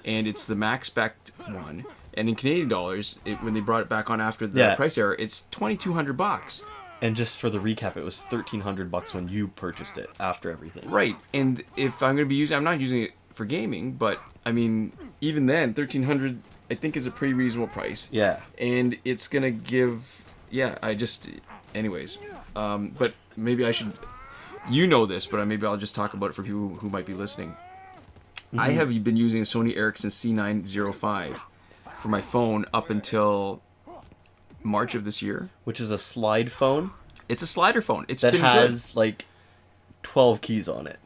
and it's the max spec one. And in Canadian dollars, when they brought it back on after the price error, it's $2,200. And just for the recap, it was $1,300 when you purchased it after everything. Right. And if I'm going to be using, I'm not using it for gaming, but I mean, even then, $1,300 I think is a pretty reasonable price. Yeah. And it's going to give. Yeah, anyways, but maybe I should, this, but maybe I'll just talk about it for people who might be listening. I have been using a Sony Ericsson C905 for my phone up until March of this year. Which is a slide phone. It's a slider phone. It's that been has good. like 12 keys on it.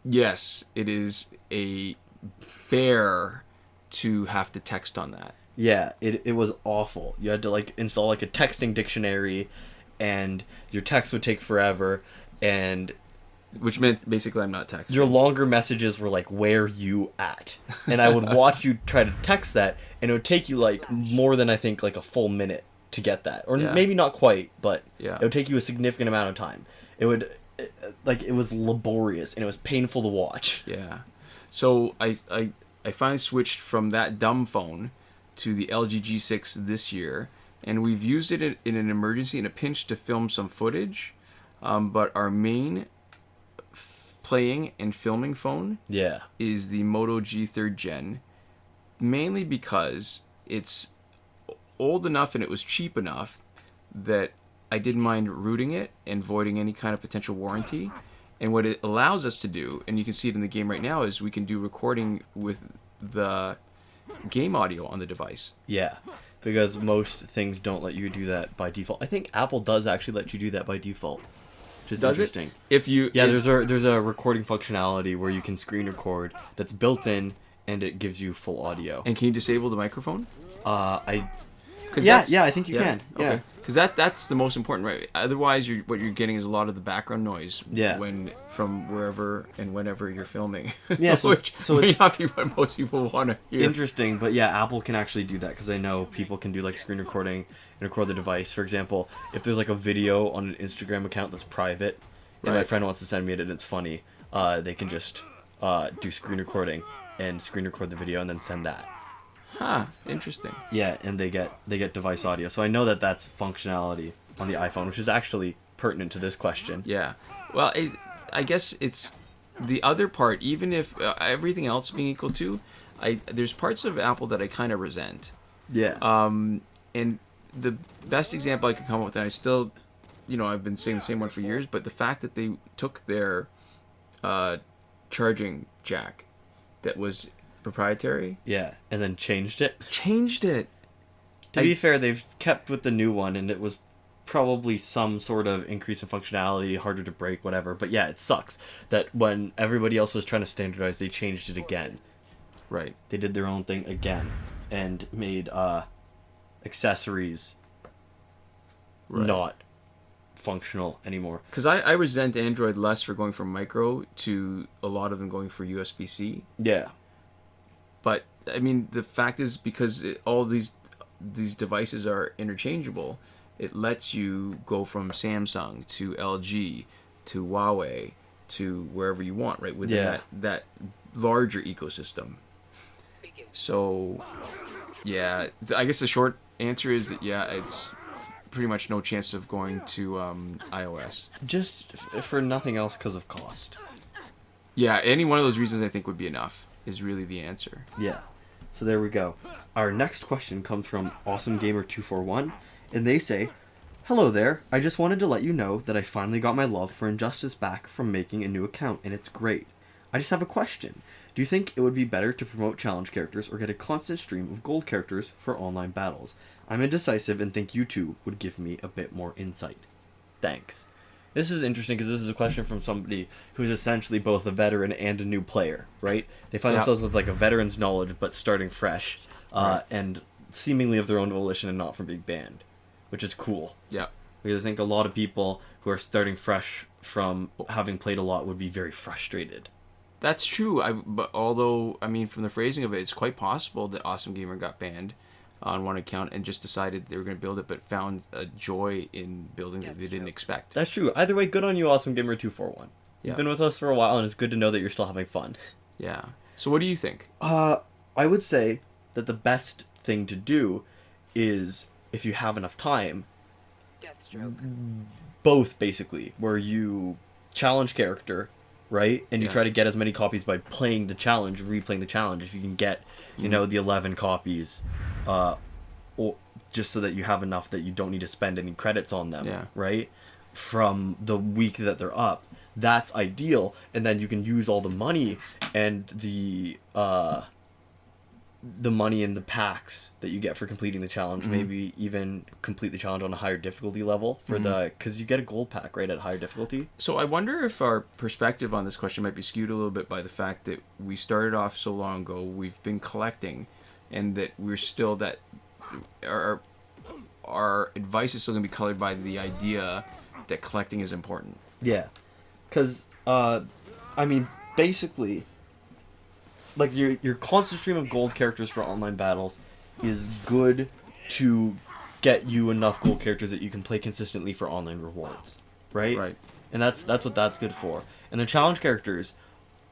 Yes, it is a bear to have to text on that. Yeah, it was awful. You had to like install like a texting dictionary, and your text would take forever, and which meant basically I'm not texting. Your longer messages were like, "Where you at?" And I would watch you try to text that, and it would take you like more than I think like a full minute to get that, or maybe not quite, but it would take you a significant amount of time. It would it was laborious and it was painful to watch. Yeah, so I finally switched from that dumb phone to the LG G6 this year, and we've used it in an emergency, in a pinch, to film some footage. But our main playing and filming phone is the Moto G 3rd Gen, mainly because it's old enough and it was cheap enough that I didn't mind rooting it and voiding any kind of potential warranty. And what it allows us to do, and you can see it in the game right now, is we can do recording with the game audio on the device. Yeah, because most things don't let you do that by default. I think Apple does actually let you do that by default, which is interesting. If you there's a recording functionality where you can screen record that's built in, and it gives you full audio. And can you disable the microphone? I think you can. Yeah. Okay. Because that's the most important, right? Otherwise, what you're getting is a lot of the background noise. When from wherever and whenever you're filming. Yeah. So it's not what most people want to hear. Interesting, but yeah, Apple can actually do that, because I know people can do like screen recording and record the device. For example, if there's like a video on an Instagram account that's private, and my friend wants to send me it and it's funny, they can just do screen recording and screen record the video and then send that. Huh, interesting. Yeah, and they get device audio. So I know that that's functionality on the iPhone, which is actually pertinent to this question. Yeah. Well, I guess it's the other part, even if everything else being equal to, there's parts of Apple that I kind of resent. Yeah. And the best example I could come up with, and I still, I've been saying the same one for years, but the fact that they took their charging jack that was proprietary. Yeah, and then changed it. To be fair, they've kept with the new one, and it was probably some sort of increase in functionality, harder to break, whatever. But yeah, it sucks that when everybody else was trying to standardize, they changed it again. Right. They did their own thing again and made accessories not functional anymore. Because I resent Android less for going from micro to a lot of them going for USB-C. Yeah. But I mean, the fact is, because all these devices are interchangeable, it lets you go from Samsung to LG to Huawei to wherever you want, right? Within that larger ecosystem. So, yeah, I guess the short answer is that it's pretty much no chance of going to iOS. Just for nothing else, because of cost. Yeah, any one of those reasons I think would be enough. Is really the answer. Yeah. So there we go. Our next question comes from Awesomegamer241, and they say, "Hello there. I just wanted to let you know that I finally got my love for Injustice back from making a new account, and it's great. I just have a question. Do you think it would be better to promote challenge characters or get a constant stream of gold characters for online battles? I'm indecisive and think you two would give me a bit more insight. Thanks." This is interesting because this is a question from somebody who's essentially both a veteran and a new player, right? They find themselves with like a veteran's knowledge but starting fresh, and seemingly of their own volition and not from being banned, which is cool. Yeah. Because I think a lot of people who are starting fresh from having played a lot would be very frustrated. That's true. But although, I mean, from the phrasing of it, it's quite possible that Awesomegamer got banned on one account and just decided they were going to build it, but found a joy in building that they didn't expect. That's true. Either way, good on you, Awesomegamer241. You've been with us for a while, and it's good to know that you're still having fun. Yeah. So what do you think? I would say that the best thing to do is, if you have enough time, Deathstroke. Both, basically, where you challenge character, right? And you try to get as many copies by playing the challenge, replaying the challenge. If you can get, the 11 copies, or just so that you have enough that you don't need to spend any credits on them, right? From the week that they're up, that's ideal, and then you can use all the money and the money in the packs that you get for completing the challenge, maybe even complete the challenge on a higher difficulty level for because you get a gold pack, right, at higher difficulty. So I wonder if our perspective on this question might be skewed a little bit by the fact that we started off so long ago, we've been collecting, and that we're still that our advice is still going to be colored by the idea that collecting is important. Yeah, because I mean, basically, like your constant stream of gold characters for online battles is good to get you enough gold characters that you can play consistently for online rewards, right? Right. And that's what that's good for. And the challenge characters,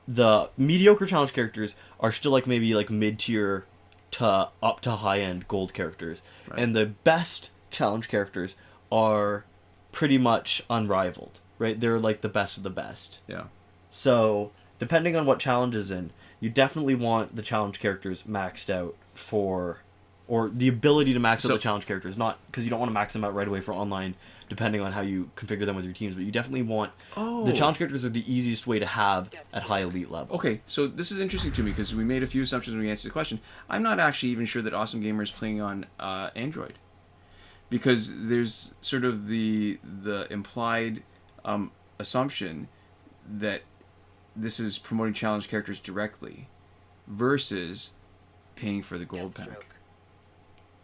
the mediocre challenge characters are still like maybe like mid-tier to up to high-end gold characters. Right. And the best challenge characters are pretty much unrivaled, right? They're like the best of the best. Yeah. So, depending on what challenge is in, you definitely want the challenge characters maxed out for, or the ability to max out the challenge characters, not because you don't want to max them out right away for online, depending on how you configure them with your teams, but you definitely want the challenge characters are the easiest way to have at high elite level. Okay, so this is interesting to me because we made a few assumptions when we answered the question. I'm not actually even sure that Awesomegamer is playing on Android, because there's sort of the implied assumption that this is promoting challenge characters directly versus paying for the gold pack.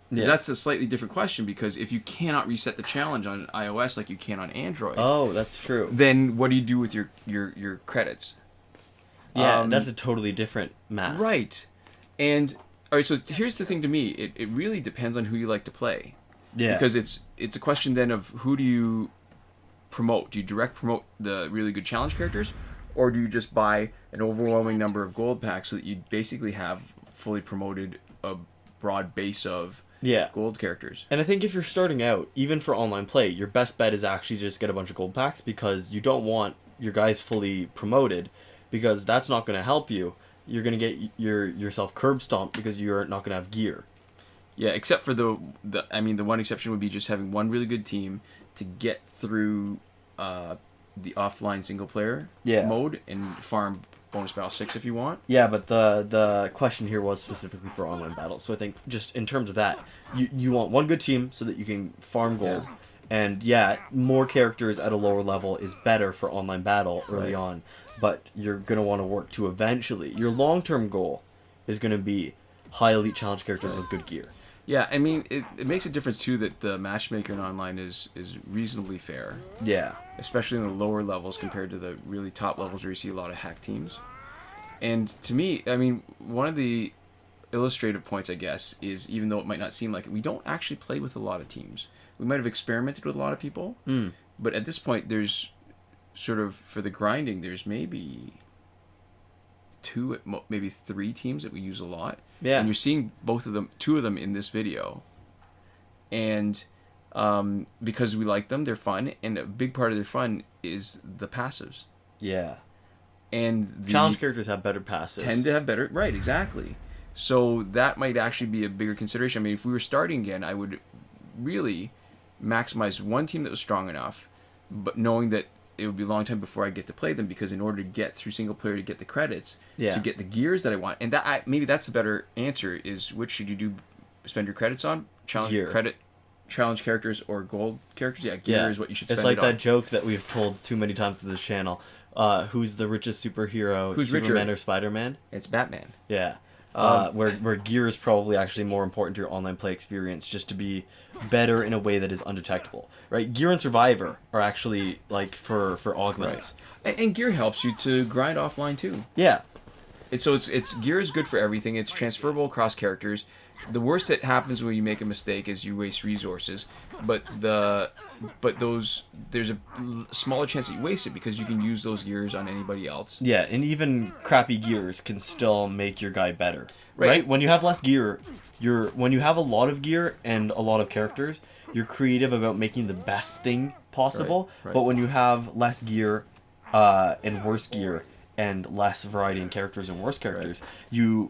Yeah. That's a slightly different question, because if you cannot reset the challenge on iOS like you can on Android, that's true. Then what do you do with your credits? Yeah, that's a totally different math. Right. And all right, so here's the thing to me. It really depends on who you like to play. Yeah. Because it's a question then of who do you promote? Do you direct promote the really good challenge characters? Or do you just buy an overwhelming number of gold packs so that you basically have fully promoted a broad base of gold characters? And I think if you're starting out, even for online play, your best bet is actually just get a bunch of gold packs, because you don't want your guys fully promoted, because that's not going to help you. You're going to get yourself curb stomped because you're not going to have gear. Yeah, except for the one exception would be just having one really good team to get through the offline single player mode and farm bonus battle 6 if you want. Yeah, but the question here was specifically for online battles. So I think just in terms of that, you want one good team so that you can farm gold. Yeah. And more characters at a lower level is better for online battle early on, but you're going to want to work to eventually. Your long-term goal is going to be high elite challenge characters with good gear. Yeah, I mean, it makes a difference, too, that the matchmaker in online is reasonably fair. Yeah. Especially in the lower levels compared to the really top levels where you see a lot of hack teams. And to me, I mean, one of the illustrative points, I guess, is even though it might not seem like it, we don't actually play with a lot of teams. We might have experimented with a lot of people, but at this point, there's sort of, for the grinding, there's maybe 2, maybe 3 teams that we use a lot. Yeah. And you're seeing two of them in this video. And because we like them, they're fun, and a big part of their fun is the passives. Yeah. And the challenge characters have better passives. Tend to have better, right, exactly. So that might actually be a bigger consideration. I mean, if we were starting again, I would really maximize one team that was strong enough, but knowing that it would be a long time before I get to play them, because in order to get through single player to get the credits, to get the gears that I want, and that maybe that's the better answer, is which should you spend your credits on? Challenge characters or gold characters? Yeah, gear is what you should spend it on. It's like that joke that we've told too many times to this channel. Who's the richest superhero? Who's Superman richer? Or Spider-Man? It's Batman. Yeah. Where gear is probably actually more important to your online play experience, just to be better in a way that is undetectable, right? Gear and Survivor are actually like for augments, and gear helps you to grind offline too. Yeah, so it's gear is good for everything. It's transferable across characters. The worst that happens when you make a mistake is you waste resources, but there's a smaller chance that you waste it because you can use those gears on anybody else. Yeah, and even crappy gears can still make your guy better, right? When you have less gear, when you have a lot of gear and a lot of characters, you're creative about making the best thing possible. Right. But when you have less gear and worse gear and less variety in characters and worse characters, your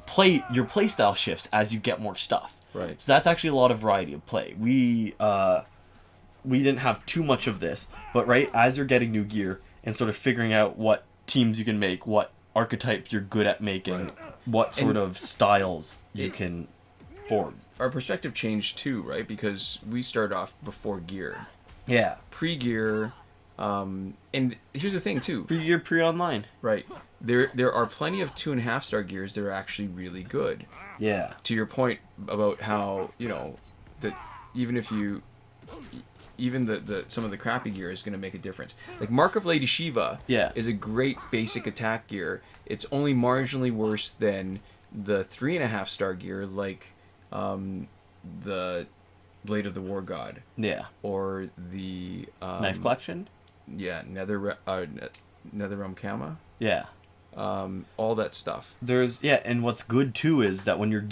play style shifts as you get more stuff. Right. So that's actually a lot of variety of play. We didn't have too much of this, but as you're getting new gear and sort of figuring out what teams you can make, what archetypes you're good at making, what sort of styles you can form. Our perspective changed too, right? Because we started off before gear. Yeah. Pre-gear, and here's the thing too. Pre-gear, pre-online. Right. There are plenty of 2.5-star gears that are actually really good. Yeah. To your point about how, that even if you... Even the some of the crappy gear is going to make a difference. Like Mark of Lady Shiva is a great basic attack gear. It's only marginally worse than the 3.5-star gear, like the Blade of the War God. Yeah. Or the Knife Collection. Yeah, Netherrealm Kama. Yeah. All that stuff. And what's good too is that when your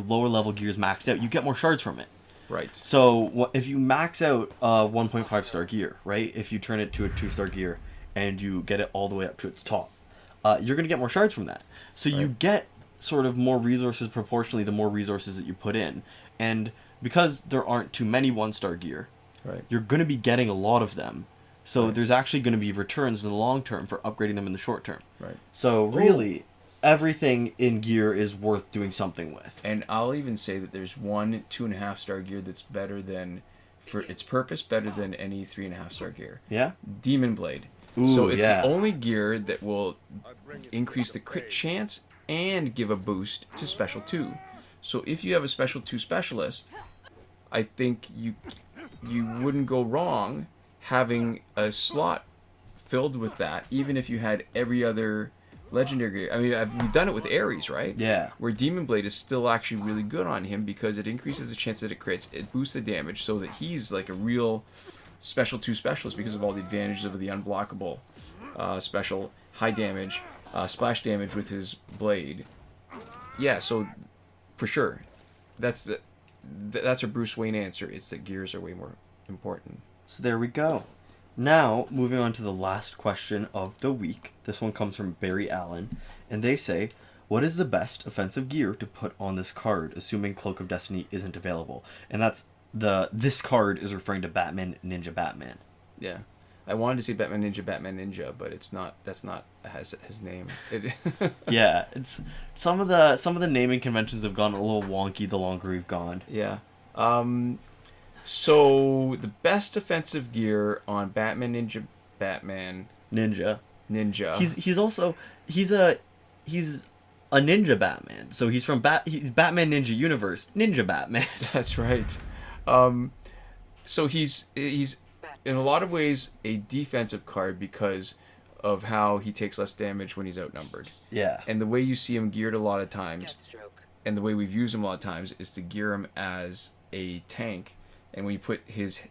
lower level gear is maxed out, you get more shards from it. Right. So if you max out 1.5-star gear, right? If you turn it to a 2-star gear and you get it all the way up to its top, you're going to get more shards from that. So you get sort of more resources proportionally the more resources that you put in. And because there aren't too many 1-star gear, you're going to be getting a lot of them. So there's actually going to be returns in the long term for upgrading them in the short term. Right. So really... everything in gear is worth doing something with. And I'll even say that there's one 2.5-star gear that's better than, for its purpose, better than any 3.5-star gear. Yeah? Demon Blade. Ooh, so it's the only gear that will increase the crit chance and give a boost to Special 2. So if you have a Special 2 specialist, I think you wouldn't go wrong having a slot filled with that, even if you had every other... legendary gear. I mean, we've done it with Ares, right? Yeah. Where Demon Blade is still actually really good on him because it increases the chance that it crits, it boosts the damage so that he's like a real Special 2 specialist because of all the advantages of the unblockable special, high damage, splash damage with his blade. Yeah, so for sure. That's a Bruce Wayne answer. It's that gears are way more important. So there we go. Now, moving on to the last question of the week. This one comes from Barry Allen. And they say, what is the best offensive gear to put on this card, assuming Cloak of Destiny isn't available? And this card is referring to Batman Ninja Batman. Yeah. I wanted to say Batman Ninja, but that's not his name. Yeah, it's some of the naming conventions have gone a little wonky the longer we've gone. Yeah. So the best offensive gear on Batman Ninja. He's a ninja Batman. So he's from he's Batman Ninja Universe, Ninja Batman. That's right. So he's in a lot of ways a defensive card because of how he takes less damage when he's outnumbered. Yeah. And the way you see him geared a lot of times, and the way we've used him a lot of times, is to gear him as a tank. And when you put his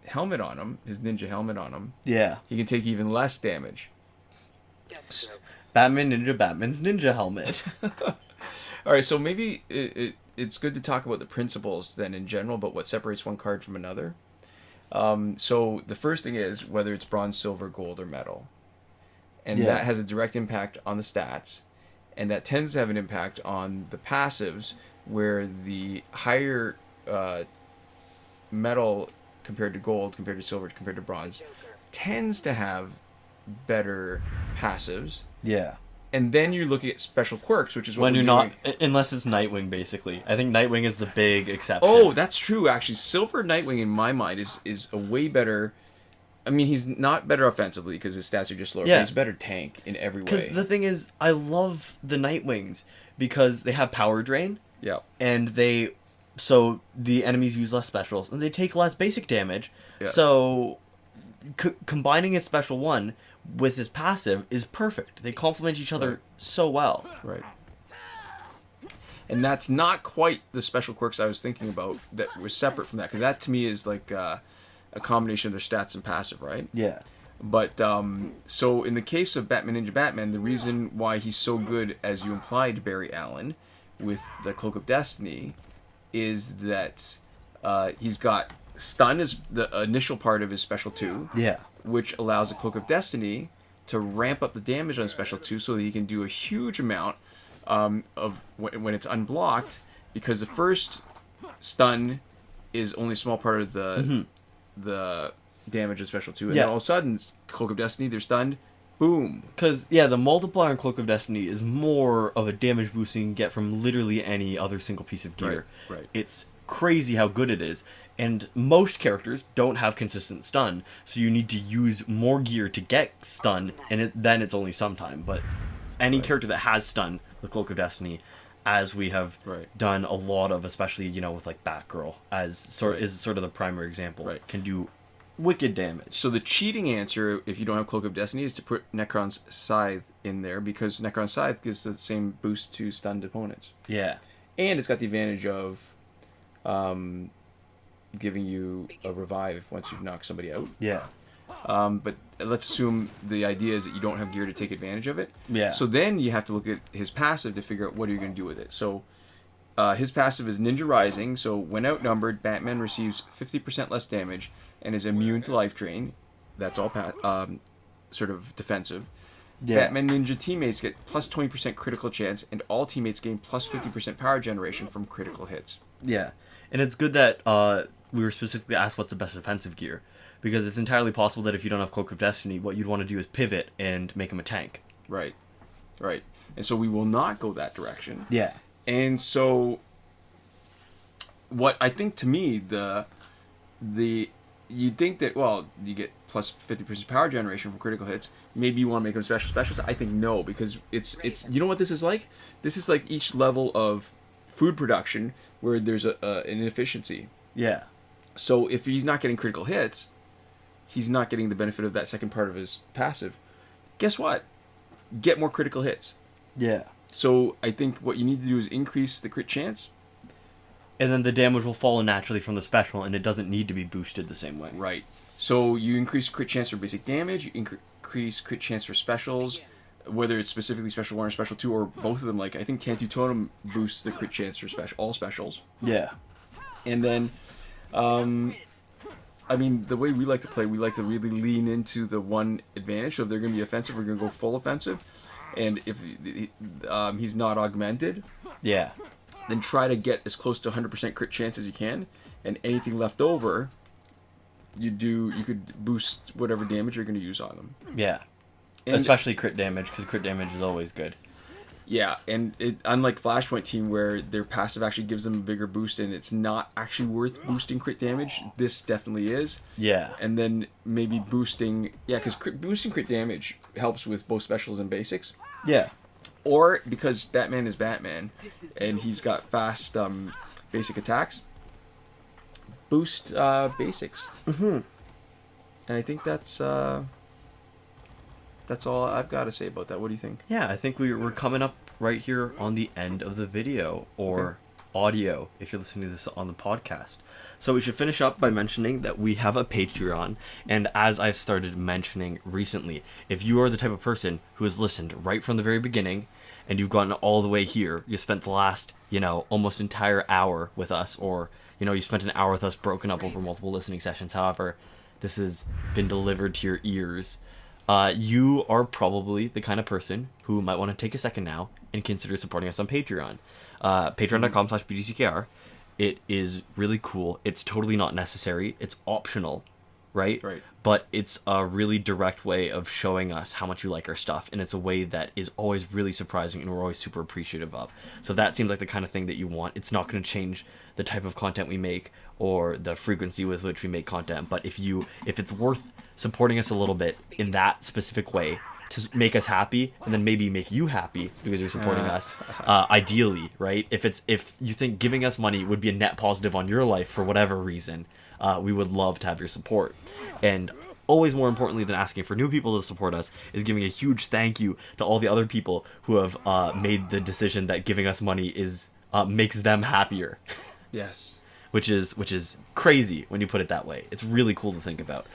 helmet on him, his ninja helmet on him, he can take even less damage. Batman Ninja Batman's ninja helmet. All right, so maybe it's good to talk about the principles then in general, but what separates one card from another. So the first thing is whether it's bronze, silver, gold, or metal. And that has a direct impact on the stats. And that tends to have an impact on the passives, where the higher metal compared to gold, compared to silver, compared to bronze, tends to have better passives. Yeah. And then you're looking at special quirks, which is what when we're you're doing. not, unless it's Nightwing, basically. I think Nightwing is the big exception. Oh, that's true. Actually, Silver Nightwing in my mind is a way better. I mean, he's not better offensively because his stats are just lower. But he's a better tank in every way. Because the thing is, I love the Nightwings because they have power drain. Yeah. And so the enemies use less specials and they take less basic damage. Yeah. So combining his special one with his passive is perfect. They complement each other so well. Right. And that's not quite the special quirks I was thinking about that was separate from that, because that to me is like a combination of their stats and passive, right? Yeah. But so in the case of Batman Ninja Batman, the reason why he's so good, as you implied, Barry Allen, with the Cloak of Destiny, is that he's got stun as the initial part of his special 2. Yeah. Which allows the Cloak of Destiny to ramp up the damage on special 2 so that he can do a huge amount of when it's unblocked, because the first stun is only a small part of the damage of special 2. And then all of a sudden, Cloak of Destiny, they're stunned. Boom. Because, the multiplier in Cloak of Destiny is more of a damage boost you can get from literally any other single piece of gear. Right. It's crazy how good it is. And most characters don't have consistent stun, so you need to use more gear to get stun, and then it's only sometime. But any character that has stun with Cloak of Destiny, as we have done a lot of, especially, with like Batgirl, is sort of the primary example, can do wicked damage. So the cheating answer, if you don't have Cloak of Destiny, is to put Necron's Scythe in there, because Necron's Scythe gives the same boost to stunned opponents. Yeah. And it's got the advantage of giving you a revive once you've knocked somebody out. Yeah. But let's assume the idea is that you don't have gear to take advantage of it. Yeah. So then you have to look at his passive to figure out what are you going to do with it. So his passive is Ninja Rising. So when outnumbered, Batman receives 50% less damage and is immune to life drain. That's all sort of defensive. Yeah. Batman Ninja teammates get plus 20% critical chance, and all teammates gain plus 50% power generation from critical hits. Yeah. And it's good that we were specifically asked what's the best defensive gear, because it's entirely possible that if you don't have Cloak of Destiny, what you'd want to do is pivot and make him a tank. Right. And so we will not go that direction. Yeah. And so what I think, to me, you'd think that, well, you get plus 50% power generation from critical hits. Maybe you want to make them specials. I think no, because it's you know what this is like? This is like each level of food production where there's an inefficiency. Yeah. So if he's not getting critical hits, he's not getting the benefit of that second part of his passive. Guess what? Get more critical hits. Yeah. So I think what you need to do is increase the crit chance. And then the damage will follow naturally from the special, and it doesn't need to be boosted the same way. Right. So you increase crit chance for basic damage, you increase crit chance for specials, whether it's specifically Special 1 or Special 2, or both of them. Like, I think Tantu Totem boosts the crit chance for all specials. Yeah. And then, I mean, the way we like to play, we like to really lean into the one advantage. So if they're going to be offensive, we're going to go full offensive. And if he's not augmented, yeah, then try to get as close to 100% crit chance as you can. And anything left over, you could boost whatever damage you're going to use on them. Yeah. And especially crit damage, because crit damage is always good. Yeah, and unlike Flashpoint team, where their passive actually gives them a bigger boost, and it's not actually worth boosting crit damage, this definitely is. Yeah. And then maybe boosting... Yeah, because boosting crit damage helps with both specials and basics. Yeah. Or, because Batman is Batman, and he's got fast basic attacks, boost basics. Mm-hmm. And I think that's all I've got to say about that. What do you think? Yeah, I think we're coming up right here on the end of the video, or audio, if you're listening to this on the podcast. So we should finish up by mentioning that we have a Patreon, and as I've started mentioning recently, if you are the type of person who has listened right from the very beginning, and you've gotten all the way here, you spent the last, almost entire hour with us, or, you spent an hour with us broken up over multiple listening sessions, however this has been delivered to your ears, you are probably the kind of person who might want to take a second now and consider supporting us on Patreon. Patreon.com/BDCKR. It is really cool. It's totally not necessary. It's optional, right? Right. But it's a really direct way of showing us how much you like our stuff, and it's a way that is always really surprising and we're always super appreciative of. So that seems like the kind of thing that you want. It's not going to change the type of content we make or the frequency with which we make content, but if it's worth supporting us a little bit in that specific way to make us happy, and then maybe make you happy because you're supporting us, ideally, right? If you think giving us money would be a net positive on your life for whatever reason, we would love to have your support. And always more importantly than asking for new people to support us is giving a huge thank you to all the other people who have made the decision that giving us money is makes them happier. Yes. Which is crazy when you put it that way. It's really cool to think about.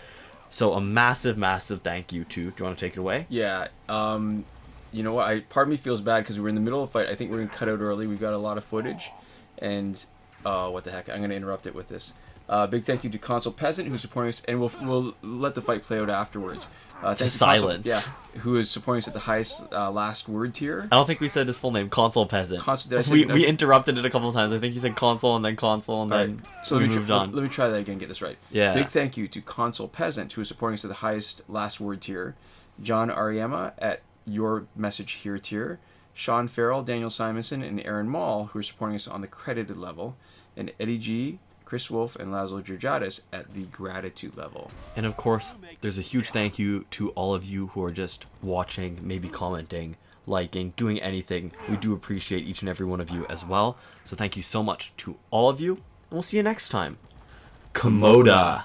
So a massive, massive thank you to... Do you want to take it away? Yeah. You know what? Part of me feels bad because we're in the middle of a fight. I think we're going to cut out early. We've got a lot of footage. And... what the heck? I'm going to interrupt it with this. Big thank you to Console Peasant, who's supporting us, and we'll let the fight play out afterwards. To silence. Console, who is supporting us at the highest last word tier. I don't think we said his full name. Console Peasant. We interrupted it a couple of times. I think you said console and then so we moved on. Let me try that again. Get this right. Yeah. Big thank you to Console Peasant, who is supporting us at the highest last word tier. John Auriemma at your message here tier. Shawn, Farrell, Daniel Simonson, and Aaron Mall, who are supporting us on the credited level, and Eddie G, Chris Wolf, and Laszlo Georgiadis at the gratitude level. And of course, there's a huge thank you to all of you who are just watching, maybe commenting, liking, doing anything. We do appreciate each and every one of you as well. So thank you so much to all of you, and we'll see you next time. Komoda!